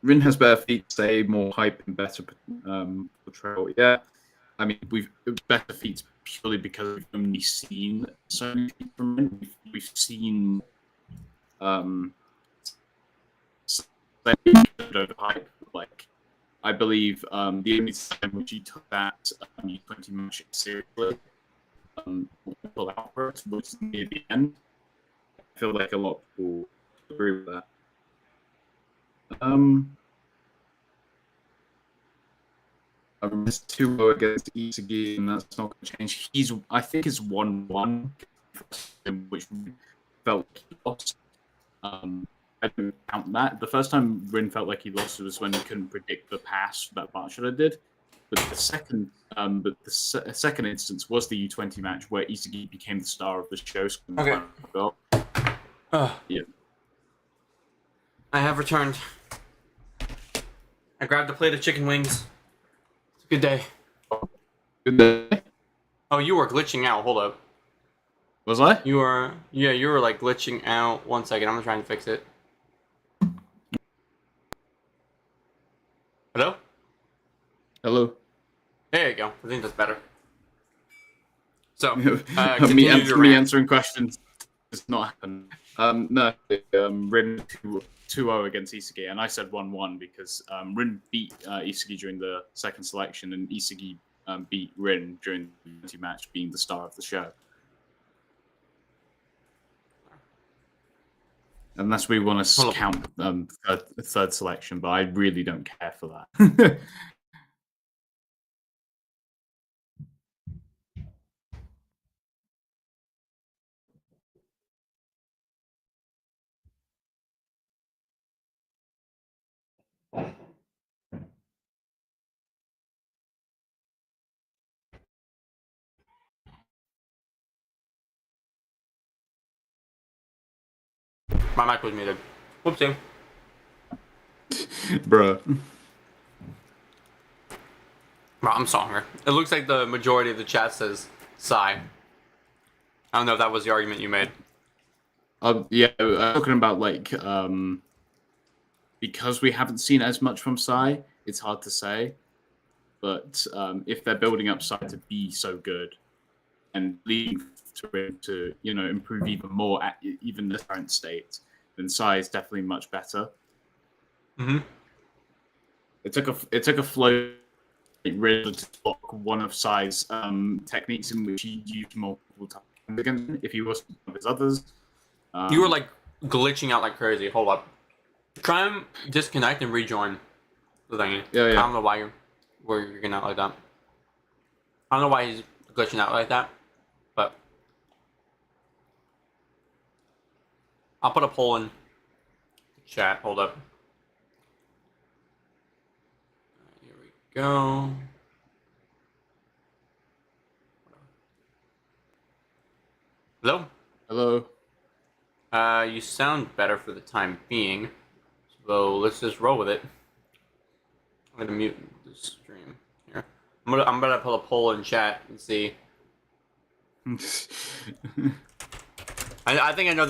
Rin has better feet, say more hype and better portrayal. Yeah, I mean we've better feet purely because we've only seen so many feet from Rin. We've seen overhype. Like I believe the only time which he took that U20 match seriously, pull out for it was near the end. I feel like a lot of people agree with that. I missed 2-0 against Isagi, and that's not going to change. I think it's 1-1, which felt like he lost. I don't count that. The first time Rin felt like he lost was when he couldn't predict the pass that Barshada did. But the second instance was the U20 match where Isagi became the star of the show. Okay. Yeah. I have returned. I grabbed a plate of chicken wings. It's a good day. Good day. Oh, you were glitching out. Hold up. Was I? You were like glitching out. 1 second. I'm trying to fix it. Hello? Hello. There you go. I think that's better. So, me answering questions does not happen. No, Rin 2-0 against Isagi, and I said 1-1 because Rin beat Isagi during the second selection, and Isagi beat Rin during the match, being the star of the show. Unless we want to count third selection, but I really don't care for that. My mic was muted. Whoopsie. Bruh. Bro, I'm so hungry. It looks like the majority of the chat says Sai. I don't know if that was the argument you made. Yeah, talking about like because we haven't seen as much from Sai, it's hard to say. But if they're building up Sai to be so good and leading to improve even more at even the current state, then Sai is definitely much better. Mm-hmm. It took a flow really to block one of Sai's techniques in which he used multiple times against if he wasn't one of his others. You were like glitching out like crazy. Hold up. Try and disconnect and rejoin the thingy. Yeah. I don't know why you're getting out like that. I don't know why he's glitching out like that, but I'll put a poll in the chat. Hold up. Here we go. Hello? Hello. You sound better for the time being, so let's just roll with it. I'm gonna mute the stream here. I'm gonna put a poll in chat and see. I think I know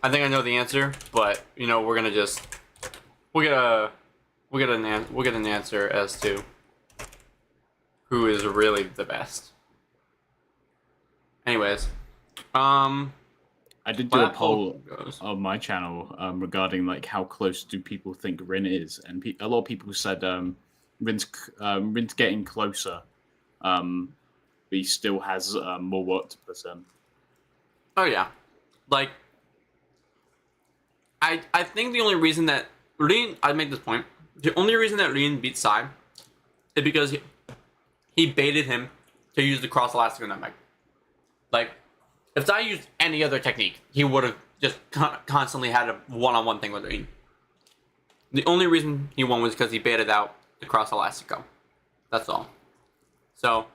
I think I know the answer, but you know we'll get an answer as to who is really the best. Anyways, I did do a poll on my channel regarding like how close do people think Rin is, and a lot of people said Rin's getting closer, but he still has more work to put in. Oh yeah, like I think the only reason that Rin, I make this point, the only reason that Rin beat Sai is because he baited him to use the cross elastic nutmeg. Like, if Sai used any other technique, he would have just constantly had a one-on-one thing with Rin. The only reason he won was because he baited out the cross elastico. That's all. So,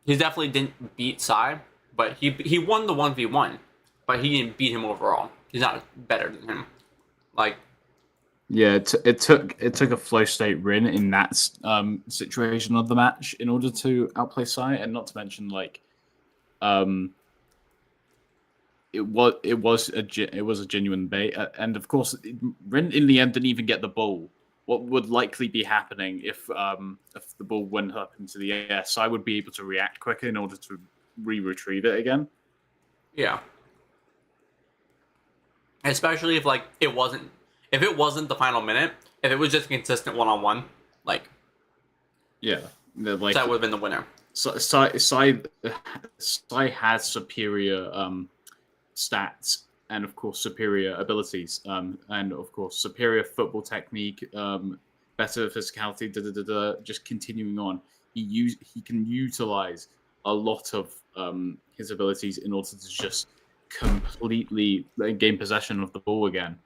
he definitely didn't beat Sai, but he won the 1v1, but he didn't beat him overall. He's not better than him. Like, yeah, it took a flow state Rin in that situation of the match in order to outplay Sai, and not to mention like, it was a genuine bait, and of course Rin in the end didn't even get the ball. What would likely be happening if the ball went up into the air, Sai would be able to react quicker in order to retrieve it again. Yeah. Especially if like it wasn't the final minute, if it was just consistent one-on-one, like, yeah, like that would have been the winner. Sai has superior stats and of course superior abilities, and of course superior football technique, better physicality. Just continuing on, he can utilize a lot of his abilities in order to just completely gain possession of the ball again.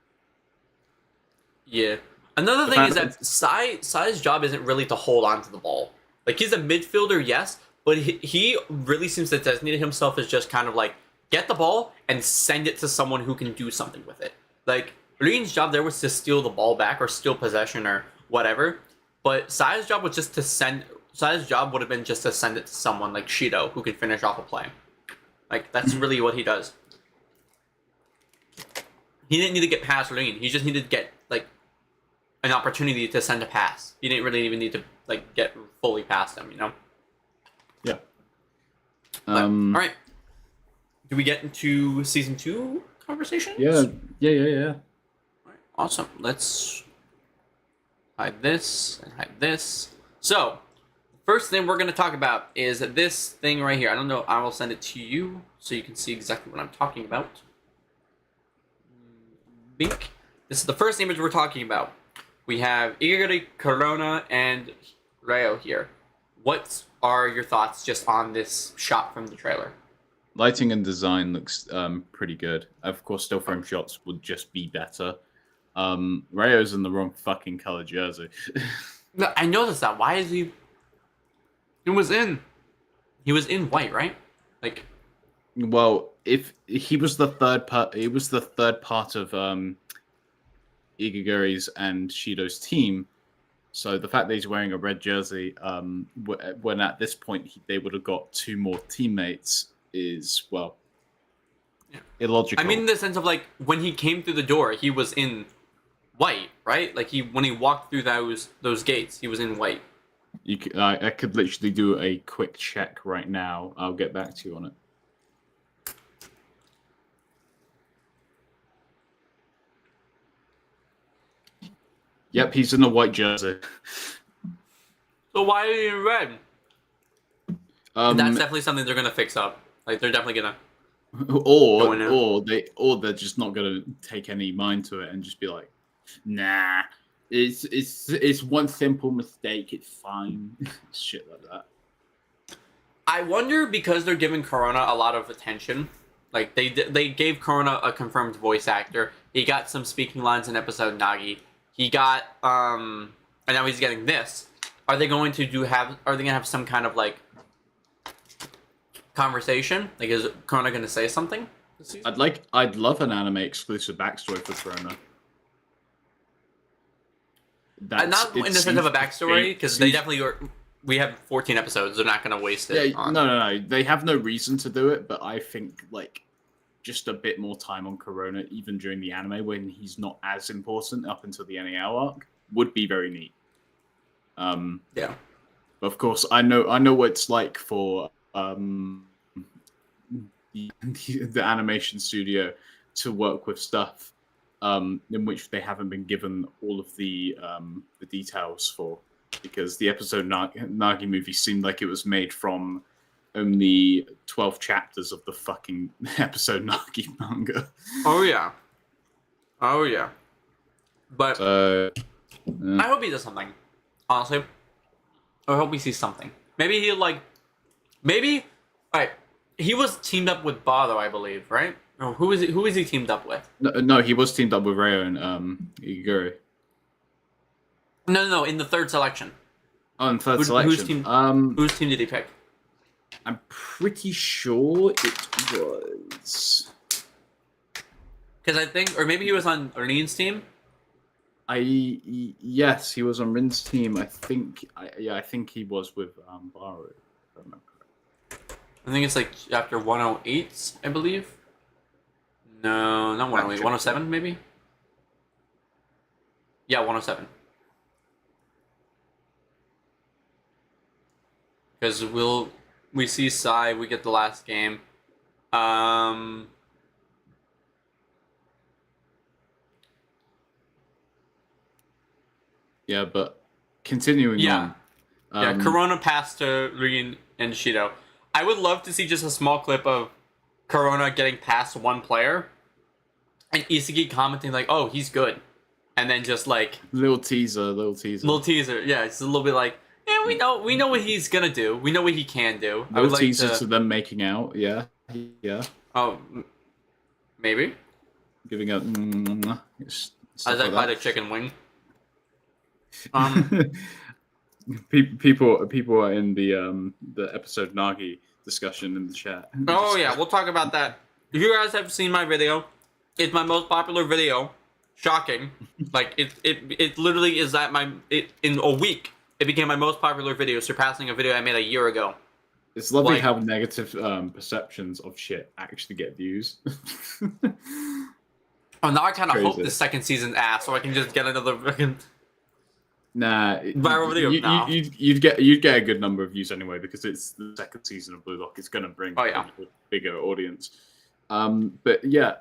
Yeah. Another thing is that Sai's job isn't really to hold on to the ball. Like, he's a midfielder, yes, but he really seems to designate himself as just kind of like, get the ball and send it to someone who can do something with it. Like, Rin's job there was to steal the ball back or steal possession or whatever, but Sai's job was just to Sai's job would have been just to send it to someone like Shido who could finish off a play. Like, that's really what he does. He didn't need to get past Rin. He just needed to get, like, an opportunity to send a pass. He didn't really even need to, like, get fully past him, you know? Yeah. But, all right. Do we get into season 2 conversations? Yeah. All right, awesome. Let's hide this and hide this. So, first thing we're going to talk about is this thing right here. I don't know. I will send it to you so you can see exactly what I'm talking about. Bink. This is the first image we're talking about. We have Igari, Corona, and Ryo here. What are your thoughts just on this shot from the trailer? Lighting and design looks pretty good. Of course, still frame shots would just be better. Ryo's in the wrong fucking color jersey. I noticed that. Why is he? He was in white, right? Like, well, if he was the third part, of Igaguri's and Shido's team. So the fact that he's wearing a red jersey, when at this point they would have got 2 more teammates, is, well, illogical. I mean, in the sense of, like, when he came through the door, he was in white, right? Like, when he walked through those gates, he was in white. I could literally do a quick check right now. I'll get back to you on it. Yep, he's in a white jersey. So why are you in red? That's definitely something they're gonna fix up. Like, they're definitely gonna. Or they're just not gonna take any mind to it and just be like, nah, it's one simple mistake. It's fine. Shit like that. I wonder, because they're giving Corona a lot of attention. Like, they gave Corona a confirmed voice actor. He got some speaking lines in episode Nagi. He got and now he's getting this. Are they going to have some kind of, like, conversation? Like, is Corona going to say something this season? I'd love an anime exclusive backstory for Corona. Not in the sense of a backstory, because they definitely were. we have 14 episodes. They're not going to waste it. Yeah, no. They have no reason to do it, but I think like just a bit more time on Corona, even during the anime when he's not as important up until the NAL arc, would be very neat. Yeah. Of course, I know what it's like for the animation studio to work with stuff in which they haven't been given all of the details for, because the episode Nagi movie seemed like it was made from only 12 chapters of the fucking episode Nagi manga. Oh yeah. But I hope he does something. Honestly, I hope we see something. Maybe he'll like. Maybe. Alright. He was teamed up with Bado, I believe, right? Or who is he teamed up with? No, he was teamed up with Ryo and Iguri. No, in the third selection. Oh, in third selection. Whose team did he pick? I'm pretty sure it was. Because I think, or maybe he was on Rin's team. Yes, he was on Rin's team. I think he was with Burū. I think it's like after 108, I believe. No, not 108. 107, maybe. Yeah, 107. Because we see Sai, we get the last game. Yeah, but continuing on. Corona passed to Rin and Shido. I would love to see just a small clip of Corona getting past one player and Isagi commenting like, "Oh, he's good," and then just like little teaser. Yeah, it's a little bit like, yeah, we know what he's gonna do. We know what he can do. I would teaser to them making out. Yeah. Oh, maybe giving up. As I bite a chicken wing. People are in the episode Nagi discussion in the chat. Oh yeah, we'll talk about that. If you guys have seen my video, it's my most popular video. Shocking. Like it literally is in a week it became my most popular video, surpassing a video I made a year ago. It's lovely how negative perceptions of shit actually get views. Oh, now I kind of hope the second season's ass, so I can just get another fucking. Nah, viral video. You'd get a good number of views anyway, because it's the second season of BLUELOCK. It's going to bring a bigger audience. But yeah,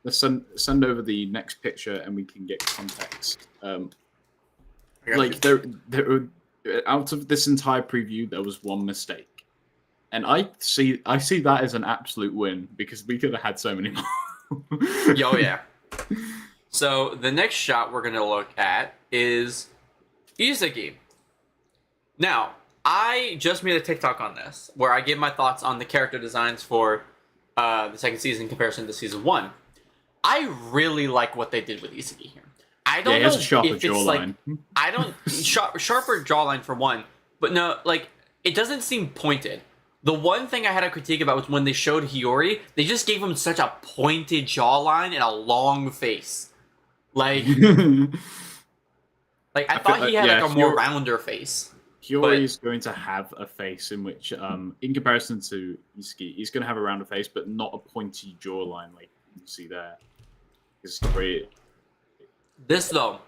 let's send over the next picture and we can get context. Like there out of this entire preview, there was one mistake, and I see that as an absolute win, because we could have had so many more. Yo, yeah. So the next shot we're gonna look at is Isagi. Now, I just made a TikTok on this where I gave my thoughts on the character designs for the second season in comparison to season 1. I really like what they did with Isagi here. I don't know a sharper if it's jawline. like I don't sharper jawline for one, but no, like it doesn't seem pointed. The one thing I had a critique about was when they showed Hiyori, they just gave him such a pointed jawline and a long face. Like I thought he had like a more rounder face. Hiyori is going to have a face in which, in comparison to Isagi, he's going to have a rounder face, but not a pointy jawline like you see there. This though,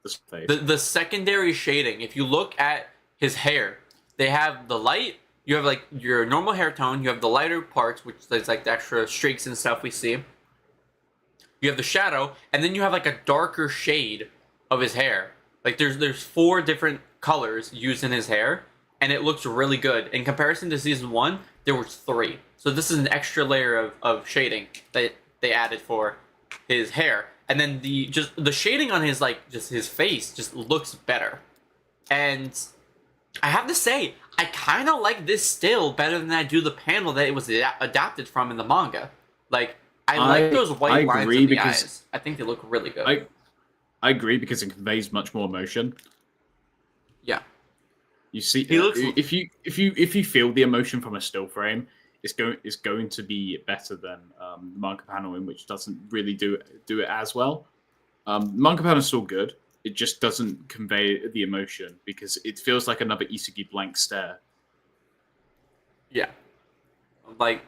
the secondary shading. If you look at his hair, they have the light. You have like your normal hair tone. You have the lighter parts, which is like the extra streaks and stuff we see. You have the shadow, and then you have like a darker shade of his hair. Like there's 4 different colors used in his hair, and it looks really good. In comparison to season 1, there was 3. So this is an extra layer of shading that they added for his hair. And then the shading on his his face just looks better. And I have to say, I kind of like this still better than I do the panel that it was adapted from in the manga. Like I like those white lines in the eyes. I think they look really good. I agree, because it conveys much more emotion. Yeah. You see, if you feel the emotion from a still frame, it's going to be better than the manga panel, in which doesn't really do it as well. The manga panel is still good. it just doesn't convey the emotion because it feels like another Isagi blank stare. Yeah. Like,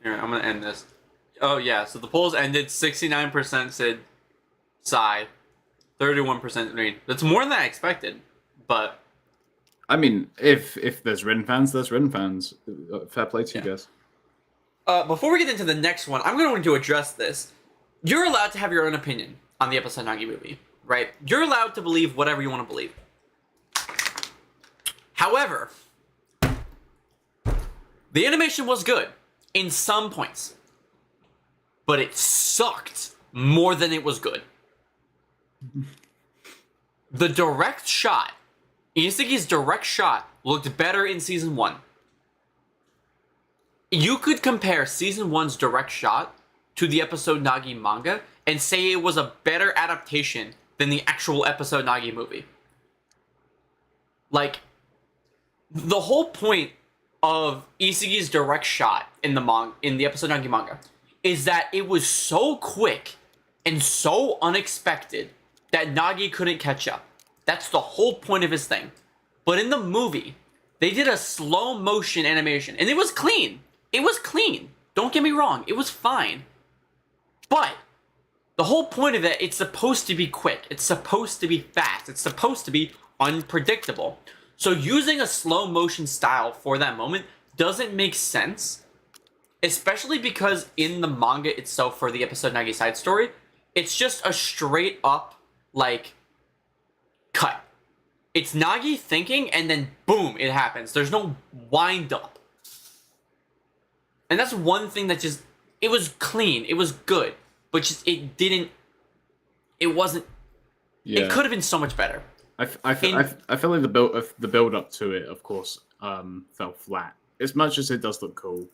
here, I'm gonna end this. Oh yeah, so the polls ended. 69% said sigh, 31% Rin. That's more than I expected, but I mean, if there's Rin fans, there's Rin fans. Fair play to you guys. Before we get into the next one, I'm going to address this. You're allowed to have your own opinion on the episode Nagi movie, right? You're allowed to believe whatever you want to believe. However, the animation was good in some points, but it sucked more than it was good. The direct shot, Isagi's direct shot, looked better in season 1. You could compare season 1's direct shot to the episode Nagi manga and say it was a better adaptation than the actual episode Nagi movie. Like, the whole point of Isagi's direct shot in the episode Nagi manga is that it was so quick and so unexpected that Nagi couldn't catch up. That's the whole point of his thing. But in the movie, they did a slow motion animation, and it was clean. It was clean. Don't get me wrong. It was fine. But the whole point of it, it's supposed to be quick. It's supposed to be fast. It's supposed to be unpredictable. So using a slow motion style for that moment doesn't make sense, especially because in the manga itself for the episode Nagi side story, it's just a straight up, like, cut. It's Nagi thinking, and then boom, it happens. There's no wind up. And that's one thing that just, it was clean, it was good, but just, it wasn't, it could have been so much better. I feel like the build up to it, of course, fell flat. As much as it does look cool.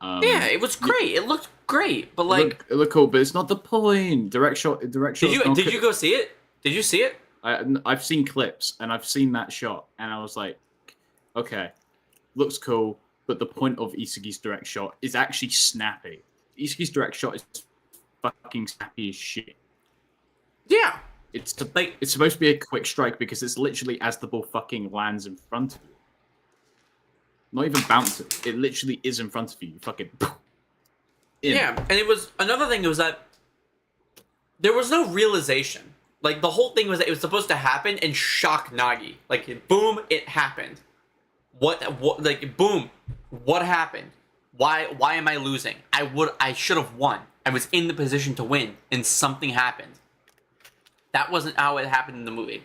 Yeah, it was great. It looked great, but like it looked cool, but it's not the point. Direct shot. Did you go see it? Did you see it? I've seen clips and I've seen that shot, and I was like, okay, looks cool, but the point of Isagi's direct shot is actually snappy. Isagi's direct shot is fucking snappy as shit. Yeah. It's supposed to be a quick strike because it's literally as the ball fucking lands in front of you. Not even bounce it. It literally is in front of you. You fucking in. Yeah, and it was another thing was that there was no realization. Like the whole thing was that it was supposed to happen and shock Nagi. Like boom, it happened. What like boom, what happened? Why am I losing? I should have won. I was in the position to win and something happened. That wasn't how it happened in the movie.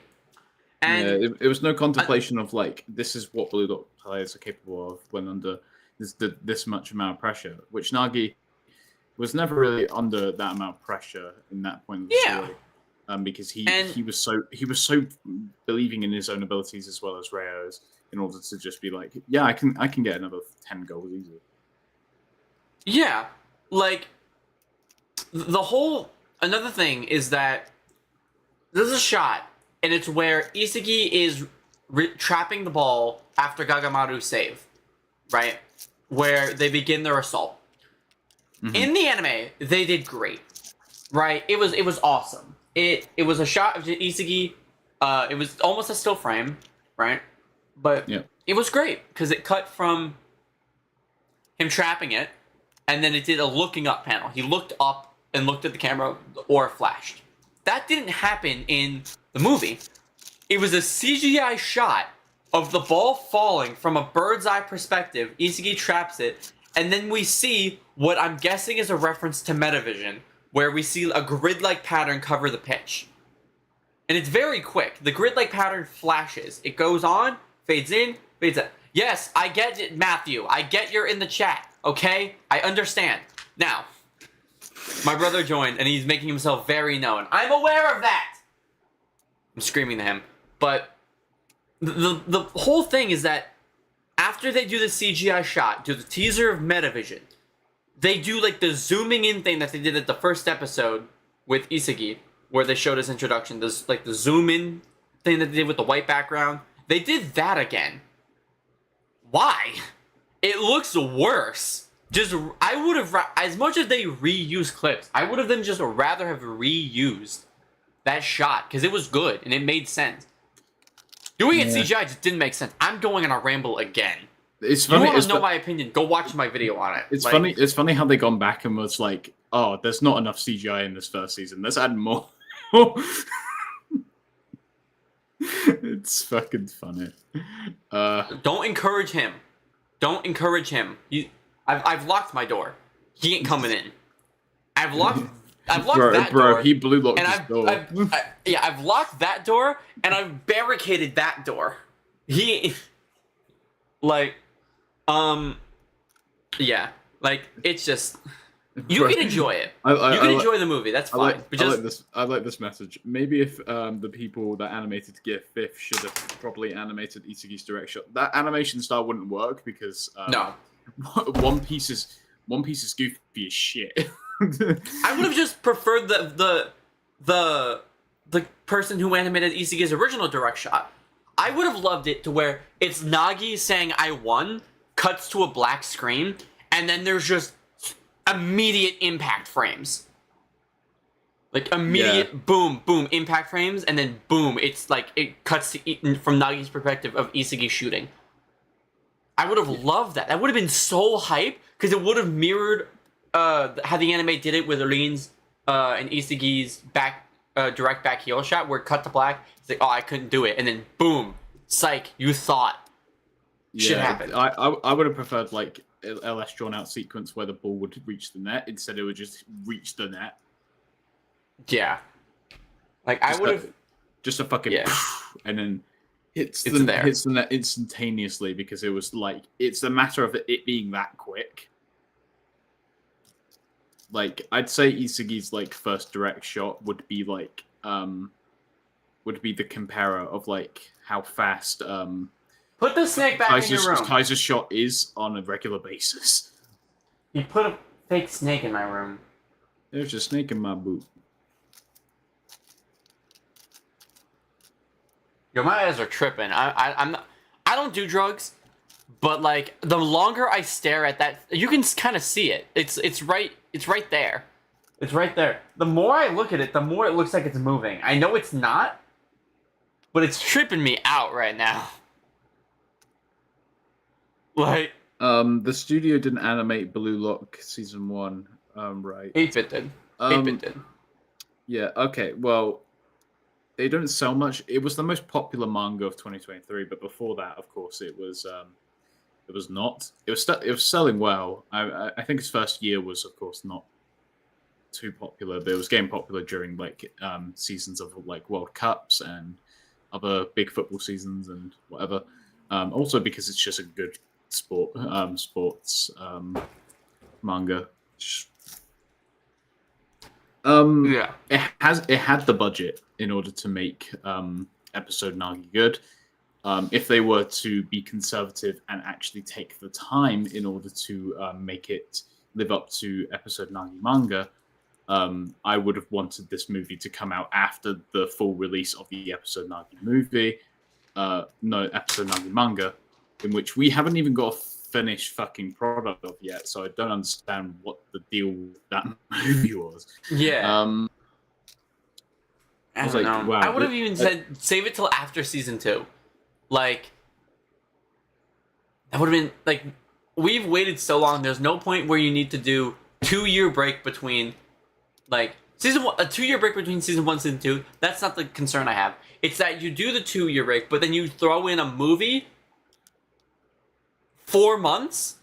And yeah, it was no contemplation of like, this is what Blue Lock players are capable of when under this much amount of pressure, which Nagi was never really under that amount of pressure in that point of the story. Because he was so believing in his own abilities as well as Rayo's in order to just be like, yeah, I can get another 10 goals easily. Yeah, like another thing is that there's a shot, and it's where Isagi is trapping the ball after Gagamaru's save, right? Where they begin their assault. Mm-hmm. In the anime, they did great, right? It was awesome. It was a shot of Isagi. It was almost a still frame, right? But it was great because it cut from him trapping it, and then it did a looking up panel. He looked up and looked at the camera, the aura flashed. That didn't happen in the movie. It was a CGI shot of the ball falling from a bird's eye perspective. Isagi traps it, and then we see what I'm guessing is a reference to Metavision, where we see a grid-like pattern cover the pitch. And it's very quick. The grid-like pattern flashes. It goes on, fades in, fades out. Yes, I get it, Matthew. I get you're in the chat, okay? I understand. Now, my brother joined, and he's making himself very known. I'm aware of that! I'm screaming to him. But the whole thing is that after they do the CGI shot, do the teaser of Metavision, they do like the zooming in thing that they did at the first episode with Isagi, where they showed his introduction. There's like the zoom in thing that they did with the white background. They did that again. Why? It looks worse. I would have, as much as they reuse clips, I would have just rather have reused that shot because it was good and it made sense. Doing it CGI just didn't make sense. I'm going on a ramble again. It's funny. You want to know my opinion? Go watch my video on it. It's funny. It's funny how they gone back and was like, "Oh, there's not enough CGI in this first season. Let's add more." It's fucking funny. Don't encourage him. Don't encourage him. I've locked my door. He ain't coming in. I've locked that door. He blue locked his door. I've locked that door and I've barricaded that door. He it's just you can enjoy it. You can enjoy the movie. That's fine. I like this message. Maybe if the people that animated GIF Fifth should have properly animated Isagi's direct shot. That animation style wouldn't work because no, One Piece is goofy as shit. I would have just preferred the person who animated Isagi's original direct shot. I would have loved it to where it's Nagi saying "I won," cuts to a black screen, and then there's just immediate impact frames. Like immediate boom, boom, impact frames, and then boom, it's like it cuts to from Nagi's perspective of Isagi shooting. I would have loved that. That would have been so hype because it would have mirrored how the anime did it with Rin's and Isagi's direct back heel shot where it cut to black. It's like, oh, I couldn't do it, and then boom, psych, you thought shit happened. I would have preferred like a less drawn out sequence where the ball would reach the net. Instead, it would just reach the net. Yeah, like I would have just a fucking and then hits the net instantaneously because it was like it's a matter of it being that quick. Like I'd say Isagi's like first direct shot would be like would be the comparer of like how fast put the snake back in your room. Kaiser's shot is on a regular basis. You put a fake snake in my room. There's a snake in my boot. Yo, my eyes are tripping. I'm not, I don't do drugs, but like the longer I stare at that, you can kind of see it. It's right there. It's right there. The more I look at it, the more it looks like it's moving. I know it's not, but it's tripping me out right now. Like the studio didn't animate BLUELOCK season 1, right? 8-bit did. 8-bit did. Yeah. Okay. Well, they don't sell much. It was the most popular manga of 2023, but before that, of course, it was not. It was selling well. I think its first year was, of course, not too popular, but it was getting popular during like seasons of like World Cups and other big football seasons and whatever. Also because it's just a good sports manga. It had the budget in order to make episode Nagi good. If they were to be conservative and actually take the time in order to make it live up to episode Nagi manga, I would have wanted this movie to come out after the full release of the episode Nagi movie. Episode Nagi manga, in which we haven't even got a finished fucking product of yet, so I don't understand what the deal with that movie was. Yeah. I was like, know. Wow. I would have even said save it till after season 2. Like, that would have been like, we've waited so long. There's no point where you need to do 2-year break between like season 1, a 2-year break between season 1 and season 2. That's not the concern I have. It's that you do the 2-year break, but then you throw in a movie 4 months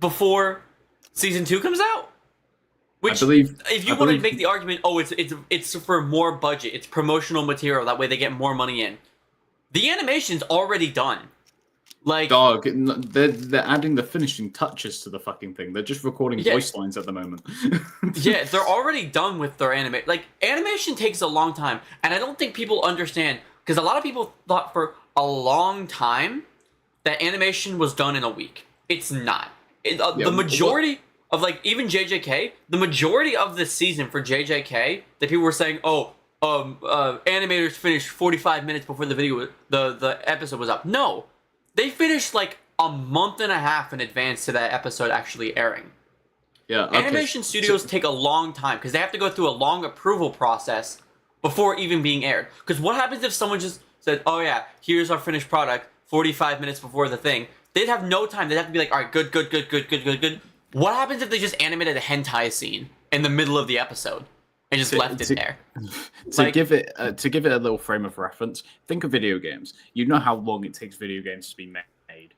before season 2 comes out. Which, if you want to make the argument, oh, it's for more budget, it's promotional material, that way they get more money in. The animation's already done. Like, dog, they're adding the finishing touches to the fucking thing. They're just recording voice lines at the moment. Yeah, they're already done with their anime. Like, animation takes a long time, and I don't think people understand, because a lot of people thought for a long time that animation was done in a week. It's not. The majority of, like, even JJK, the majority of the season for JJK, that people were saying, animators finished 45 minutes before the episode was up. No. They finished like a month and a half in advance to that episode actually airing. Yeah. Okay. Animation studios take a long time because they have to go through a long approval process before even being aired. Because what happens if someone just said, "Oh yeah, here's our finished product," 45 minutes before the thing? They'd have no time. They'd have to be like, "All right, good, good, good, good, good, good, good." What happens if they just animated a hentai scene in the middle of the episode and just left it there? To give it a little frame of reference, think of video games. You know how long it takes video games to be made.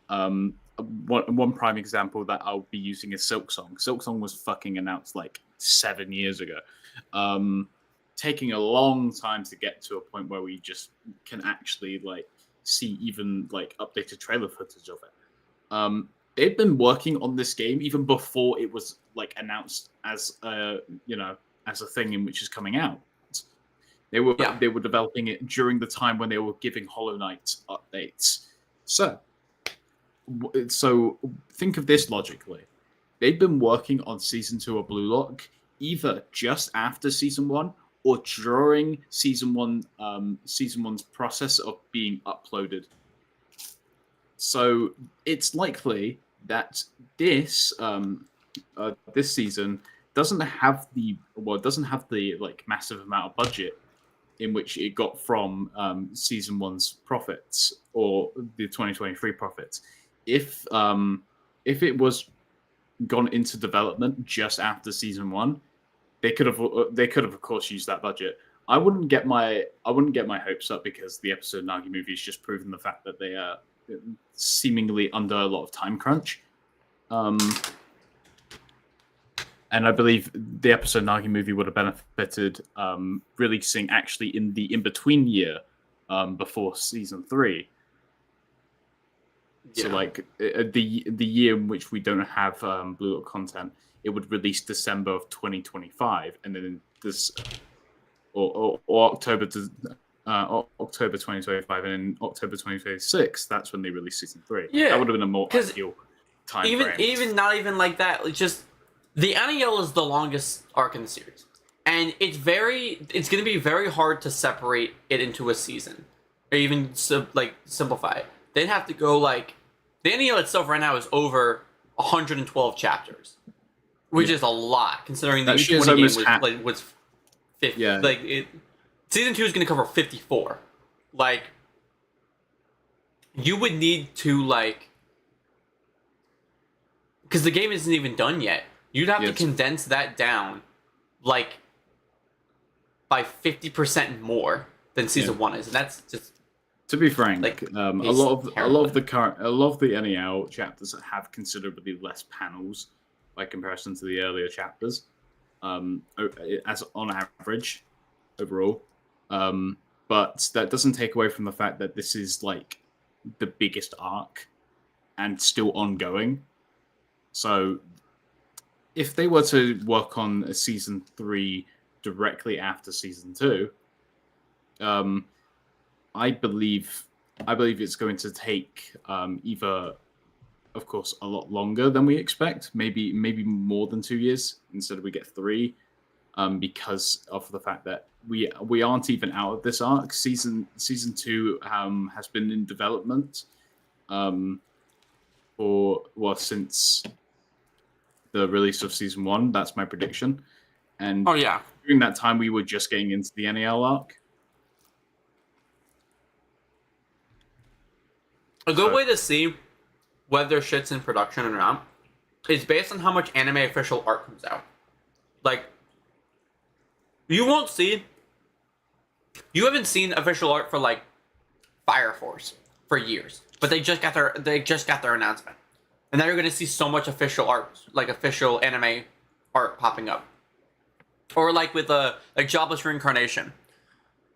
One prime example that I'll be using is Silksong. Silksong was fucking announced like 7 years ago, taking a long time to get to a point where we just can actually like see even like updated trailer footage of it. They've been working on this game even before it was like announced as as a thing in which is coming out. They were developing it during the time when they were giving Hollow Knight updates. So think of this logically. They've been working on season 2 of Blue Lock either just after season 1 or during season 1's process of being uploaded. So it's likely that this season doesn't have the like massive amount of budget in which it got from season 1's profits or the 2023 profits. If it was gone into development just after season 1, they could have of course used that budget. I wouldn't get my hopes up because the episode Nagi movie has just proven the fact that they are seemingly under a lot of time crunch. And I believe the episode Nagi movie would have benefited releasing actually in the in-between year before season 3. Yeah. So like the year in which we don't have Blue Lock content, it would release December of 2025, and then this or October to October 2025, and in October 2026, that's when they release season 3. Yeah, that would have been a more ideal time frame. Even not even like that. Like just the NEL is the longest arc in the series, and it's going to be very hard to separate it into a season, or even simplify it. They'd have to go like the NEL itself right now is over 112 chapters, which is a lot considering the 20 game was 50. Yeah. Like season 2 is going to cover 54. Like you would need to because the game isn't even done yet. You'd have to condense that down like by 50% more than season 1 is, and that's just. To be frank, a lot of the NEL chapters have considerably less panels by comparison to the earlier chapters, as on average, overall. But that doesn't take away from the fact that this is like the biggest arc and still ongoing. So, if they were to work on a season 3 directly after season 2, I believe it's going to take either, of course, a lot longer than we expect, maybe more than 2 years instead of we get 3, because of the fact that we aren't even out of this arc. Season 2 has been in development since the release of season 1. That's my prediction. And during that time, we were just getting into the NEL arc. A good way to see whether shit's in production or not is based on how much anime official art comes out. Like, you haven't seen official art for like Fire Force for years, but they just got their announcement, and now you're gonna see so much official art, like official anime art popping up, or like with like Jobless Reincarnation.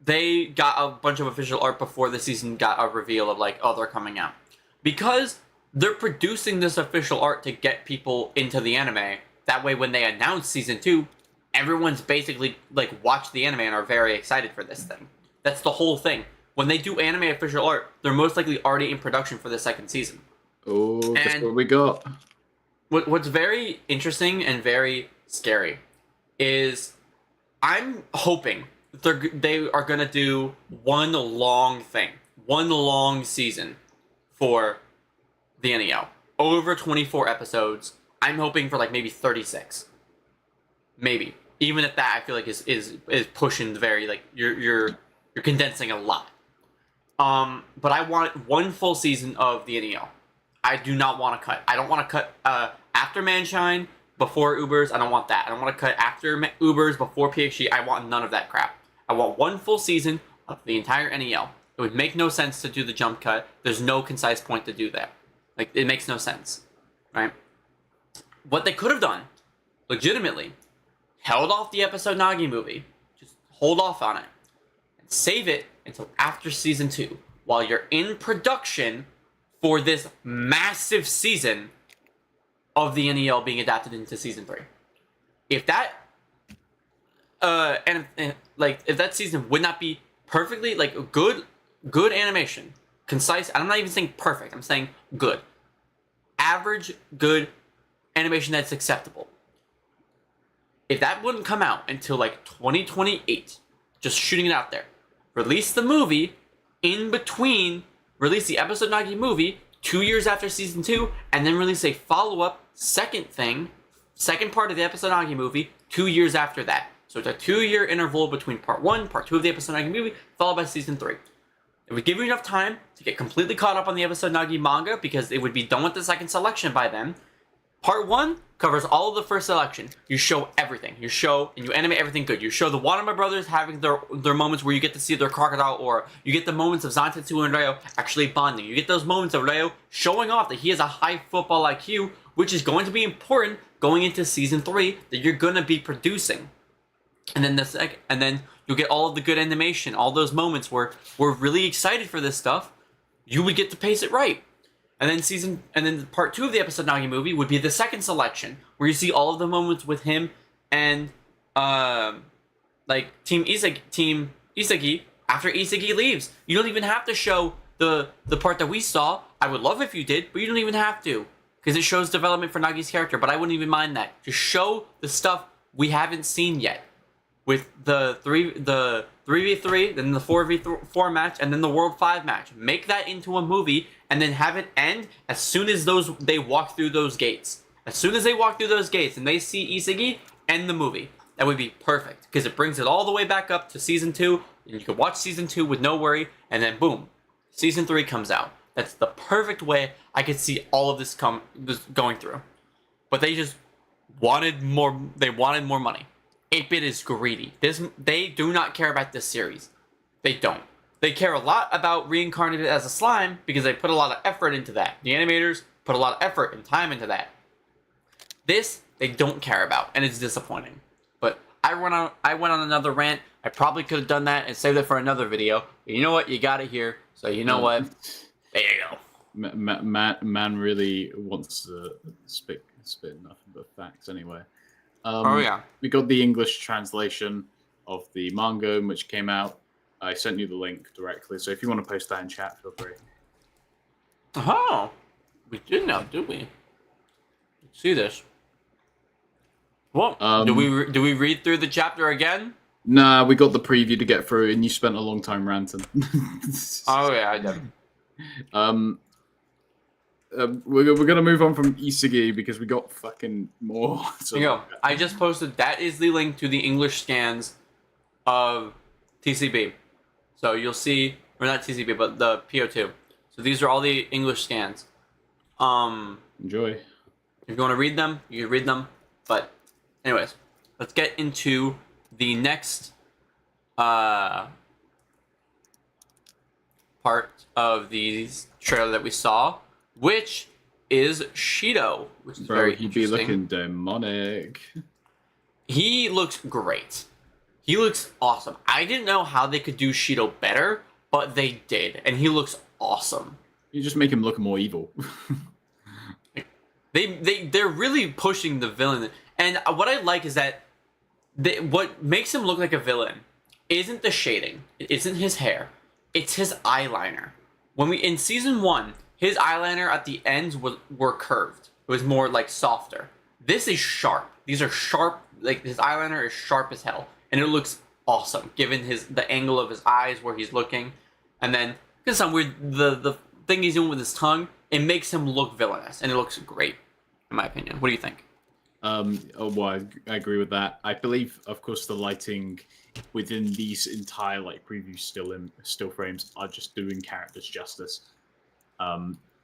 They got a bunch of official art before the season got a reveal of like, oh, they're coming out. Because they're producing this official art to get people into the anime. That way when they announce season 2, everyone's basically like watched the anime and are very excited for this thing. That's the whole thing. When they do anime official art, they're most likely already in production for the second season. Oh, that's what we got. What's very interesting and very scary is I'm hoping they are going to do one long season for the NEL. Over 24 episodes. I'm hoping for like maybe 36. Maybe. even if that I feel like is pushing the very like you're condensing a lot. But I want one full season of the NEL. I do not want to cut. I don't want to cut after Manshine, before Ubers. I don't want that. I don't want to cut after Ubers, before PXG. I want none of that crap. I want one full season of the entire NEL. It would make no sense to do the jump cut. There's no concise point to do that. Like, it makes no sense, right? What they could have done, legitimately, held off the episode Nagi movie. Just hold off on it. And save it until after season 2. While you're in production for this massive season of the NEL being adapted into season 3. If that if that season would not be perfectly like good animation, concise, I'm not even saying perfect, I'm saying good, average good animation that's acceptable. If that wouldn't come out until like 2028, just shooting it out there, release the movie in between, release the episode Nagi movie 2 years after season 2, and then release a follow-up second part of the episode Nagi movie 2 years after that. So it's a 2-year interval between part 1, part 2 of the episode Nagi movie, followed by season 3. It would give you enough time to get completely caught up on the episode Nagi manga, because it would be done with the second selection by then. Part 1 covers all of the first selection. You show everything. You show and you animate everything good. You show the Wanama brothers having their moments where you get to see their crocodile aura. You get the moments of Zantetsu and Reo actually bonding. You get those moments of Reo showing off that he has a high football IQ, which is going to be important going into season 3 that you're going to be producing. And then you'll get all of the good animation, all those moments where we're really excited for this stuff. You would get to pace it right. And then part 2 of the episode Nagi movie would be the second selection, where you see all of the moments with him and Team Isagi after Isagi leaves. You don't even have to show the part that we saw. I would love if you did, but you don't even have to, because it shows development for Nagi's character. But I wouldn't even mind that. Just show the stuff we haven't seen yet, with the 3v3, then the 4v4 match, and then the World 5 match. Make that into a movie, and then have it end as soon as they walk through those gates. As soon as they walk through those gates and they see Isagi, end the movie. That would be perfect, because it brings it all the way back up to season 2, and you can watch season 2 with no worry, and then boom, season 3 comes out. That's the perfect way I could see all of this going through. But they just wanted more. They wanted more money. 8-Bit is greedy. They do not care about this series. They don't. They care a lot about reincarnated as a slime, because they put a lot of effort into that. The animators put a lot of effort and time into that. This, they don't care about, and it's disappointing. But I went on another rant. I probably could have done that and saved it for another video. But you know what? You got it here. So you know what? There you go. Man really wants to spit nothing but facts anyway. Oh yeah. We got the English translation of the manga, which came out. I sent you the link directly, so if you want to post that in chat, feel free. Oh, we did now, did we? Let's see this. What? Do we read through the chapter again? Nah, we got the preview to get through, and you spent a long time ranting. Oh yeah, I did. We're gonna move on from Isagi because we got fucking more. So. Here you go. I just posted. That is the link to the English scans of TCB. So you'll see, or not TCB, but the PO2. So these are all the English scans. Enjoy. If you want to read them, you can read them. But anyways, let's get into the next part of the trailer that we saw, which is Shido, which is very he'd be interesting. looking demonic. He looks great. He looks awesome. I didn't know how they could do Shido better, but they did, and he looks awesome. You just make him look more evil. They're really pushing the villain, and what I like is that what makes him look like a villain isn't the shading, it isn't his hair, it's his eyeliner. In season 1, his eyeliner at the ends were curved. It was more like softer. This is sharp. These are sharp. Like, his eyeliner is sharp as hell, and it looks awesome given the angle of his eyes where he's looking, and then because some weird the thing he's doing with his tongue, it makes him look villainous, and it looks great in my opinion. What do you think? I agree with that. I believe, of course, the lighting within these entire like preview still frames are just doing characters justice.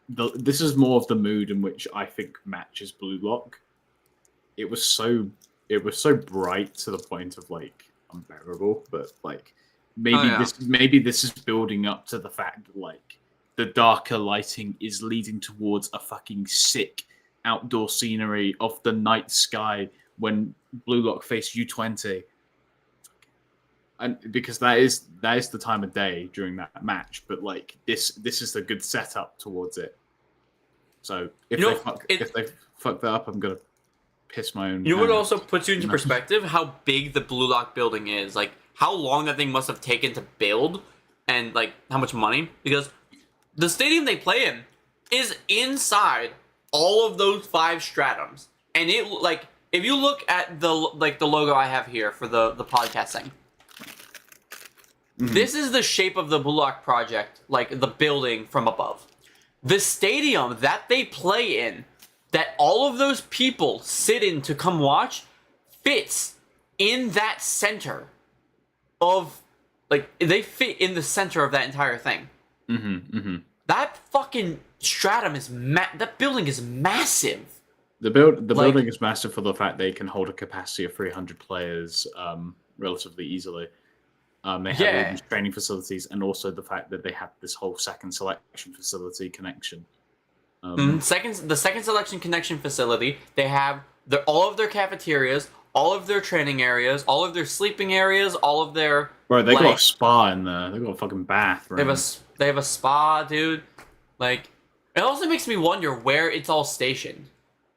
This is more of the mood in which I think matches Blue Lock. It was so bright to the point of like unbearable, but like maybe this is building up to the fact that like the darker lighting is leading towards a fucking sick outdoor scenery of the night sky when Blue Lock face U20. And because that is the time of day during that match, but like this is a good setup towards it. So if they fuck that up, I'm gonna piss my own. You know what also puts you into perspective? How big the Blue Lock building is. Like how long that thing must have taken to build, and like how much money. Because the stadium they play in is inside all of those 5 stratums, and it like if you look at the logo I have here for the podcasting. This is the shape of the Blue Lock project, like the building from above. The stadium that they play in, that all of those people sit in to come watch, fits in that center of, like, they fit in the center of that entire thing. That fucking stratum is, that building is massive. The building is massive for the fact they can hold a capacity of 300 players relatively easily. They have all these training facilities, and also the fact that they have this whole second selection facility connection. The second selection connection facility, they have all of their cafeterias, all of their training areas, all of their sleeping areas, all of their... Bro, they got a spa in there. They got a fucking bath. Right? They have a spa, dude. Like, it also makes me wonder where it's all stationed.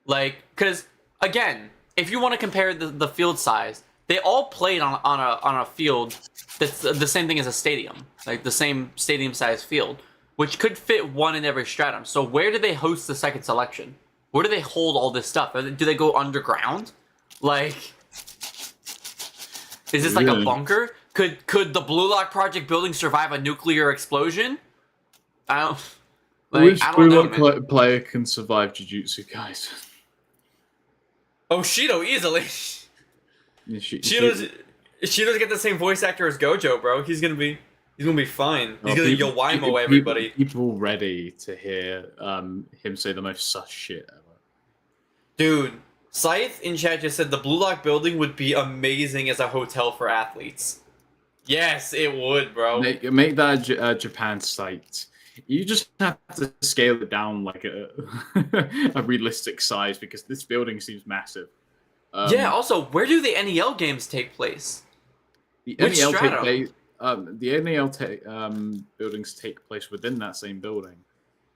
Like, because, again, if you want to compare the field size... They all played on a field that's the same thing as a stadium, like the same stadium-sized field, which could fit one in every stratum. So where do they host the second selection? Where do they hold all this stuff? Do they go underground? Like, is this like a bunker? Could the Blue Lock Project building survive a nuclear explosion? I don't. Like, Which I don't know, Blue Lock player can survive Jujutsu, guys? Oh, Shido easily. Shido's get the same voice actor as Gojo, bro. He's gonna be fine. He's gonna Yowaimo everybody. People ready to hear him say the most sus shit ever. Dude, Scythe in chat just said the Blue Lock building would be amazing as a hotel for athletes. Yes, it would, bro. Make that a Japan site. You just have to scale it down like a realistic size because this building seems massive. Yeah. Also, where do the NEL games take place? The NEL buildings take place within that same building.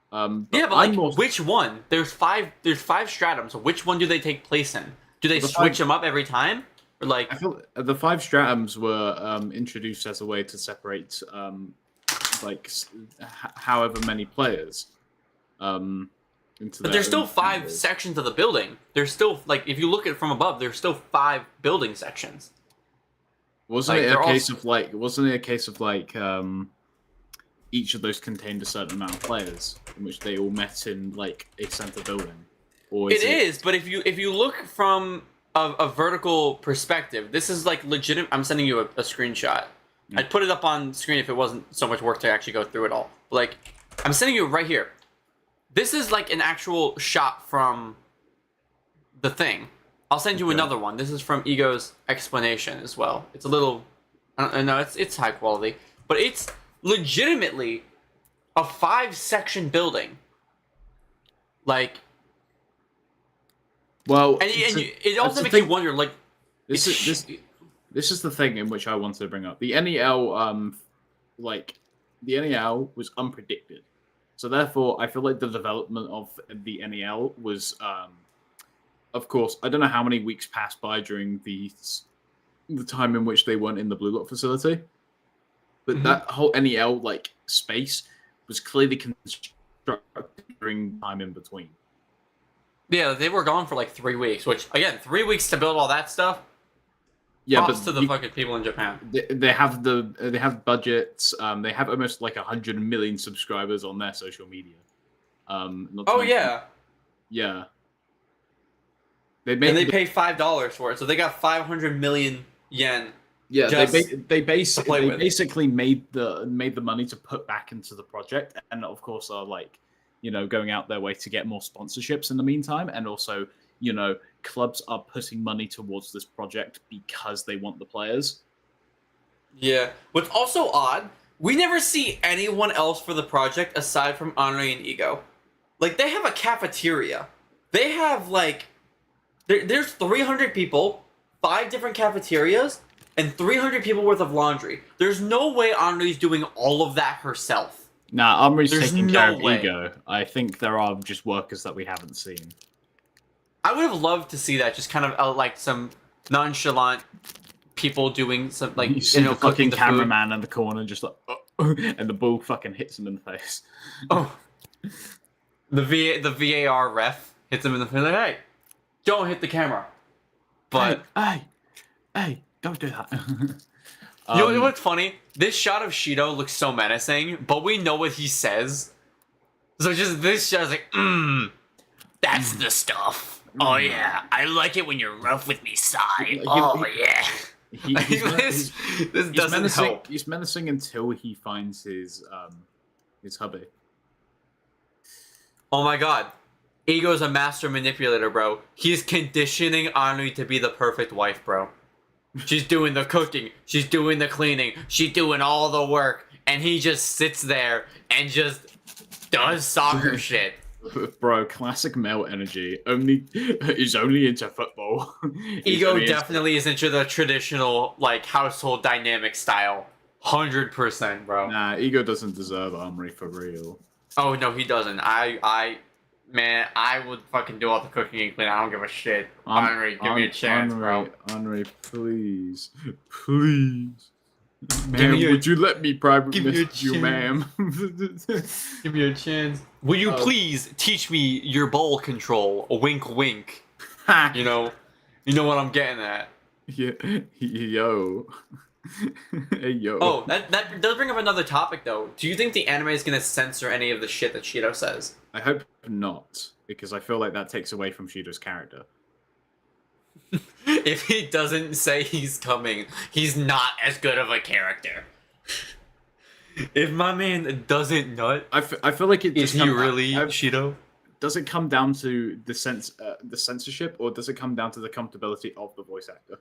But like, which one? There's five stratums. So which one do they take place in? Do they switch them up every time? Or like, I feel the 5 stratums were introduced as a way to separate however many players. But there's still 5 sections of the building. There's still, like, if you look at it from above, there's still 5 building sections. Wasn't it a case of each of those contained a certain amount of players in which they all met in like a center building? Or it is, but if you look from a vertical perspective, this is like legitimate. I'm sending you a screenshot. Yeah. I'd put it up on screen if it wasn't so much work to actually go through it all. But, like, I'm sending you right here. This is like an actual shot from the thing. I'll send you another one. This is from Ego's explanation as well. It's a little, no, it's high quality, but it's legitimately a 5-section building. Like, well, it also makes you wonder. Like, this is the thing in which I wanted to bring up. The NEL, the NEL was unpredicted. So therefore, I feel like the development of the NEL was, of course, I don't know how many weeks passed by during the time in which they weren't in the Blue Lock facility, but that whole NEL space was clearly constructed during time in between. Yeah, they were gone for like 3 weeks, which again, 3 weeks to build all that stuff. Yeah, props to the fucking people in Japan. They have budgets. They have almost like 100 million subscribers on their social media. Yeah. they pay $5 for it, so they got 500 million yen. Yeah, they with. basically made the money to put back into the project, and of course are like, going out their way to get more sponsorships in the meantime, and also, clubs are putting money towards this project because they want the players. Yeah. What's also odd, we never see anyone else for the project aside from Henri and Ego. Like, they have a cafeteria. They have, like, there's 300 people, 5 different cafeterias, and 300 people worth of laundry. There's no way Henri's doing all of that herself. Nah, Henri's taking care of Ego. I think there are just workers that we haven't seen. I would have loved to see that, just kind of like some nonchalant people doing some, like, you see the fucking cameraman in the corner, just like, and the ball fucking hits him in the face. Oh, the VAR ref hits him in the face. Like, hey, don't hit the camera. But hey, don't do that. You know what's funny? This shot of Shido looks so menacing, but we know what he says. So just this shot's like, that's the stuff. Oh yeah, I like it when you're rough with me, side. Oh yeah. This doesn't help. He's menacing until he finds his hubby. Oh my god. Ego's a master manipulator, bro. He's conditioning Henri to be the perfect wife, bro. She's doing the cooking. She's doing the cleaning. She's doing all the work. And he just sits there and just does soccer shit. Bro, classic male energy. He's only into football. Ego definitely is into the traditional, like, household dynamic style. 100%, bro. Nah, Ego doesn't deserve Henri for real. Oh, no, he doesn't. Man, I would fucking do all the cooking and cleaning. I don't give a shit. Henri, give me a chance, bro. Henri, please. Please. Ma'am, would you let me private message you, ma'am? Give me a chance. Will you please teach me your ball control? A wink, wink. You know what I'm getting at. Yeah, yo. Hey, yo. Oh, that does bring up another topic, though. Do you think the anime is going to censor any of the shit that Shido says? I hope not, because I feel like that takes away from Shido's character. If he doesn't say he's coming, he's not as good of a character. If my man doesn't nut, I feel like it. Is he really Shido? Does it come down to the censorship, or does it come down to the comfortability of the voice actor?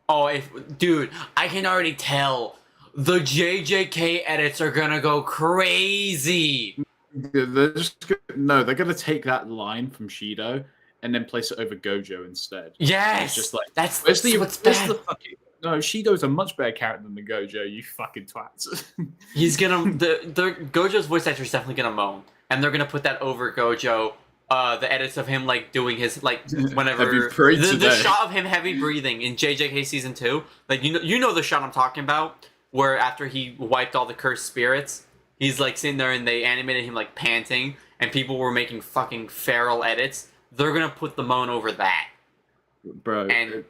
Oh, dude, I can already tell the JJK edits are gonna go crazy. They're gonna take that line from Shido and then place it over Gojo instead. Yes, it's just like that's what's bad. No, Shido's a much better character than the Gojo. You fucking twats. He's gonna the Gojo's voice actor is definitely gonna moan, and they're gonna put that over Gojo. The edits of him like doing his like whenever the shot of him heavy breathing in JJK season 2, like you know the shot I'm talking about, where after he wiped all the cursed spirits, he's like sitting there and they animated him like panting, and people were making fucking feral edits. They're gonna put the moan over that, bro. And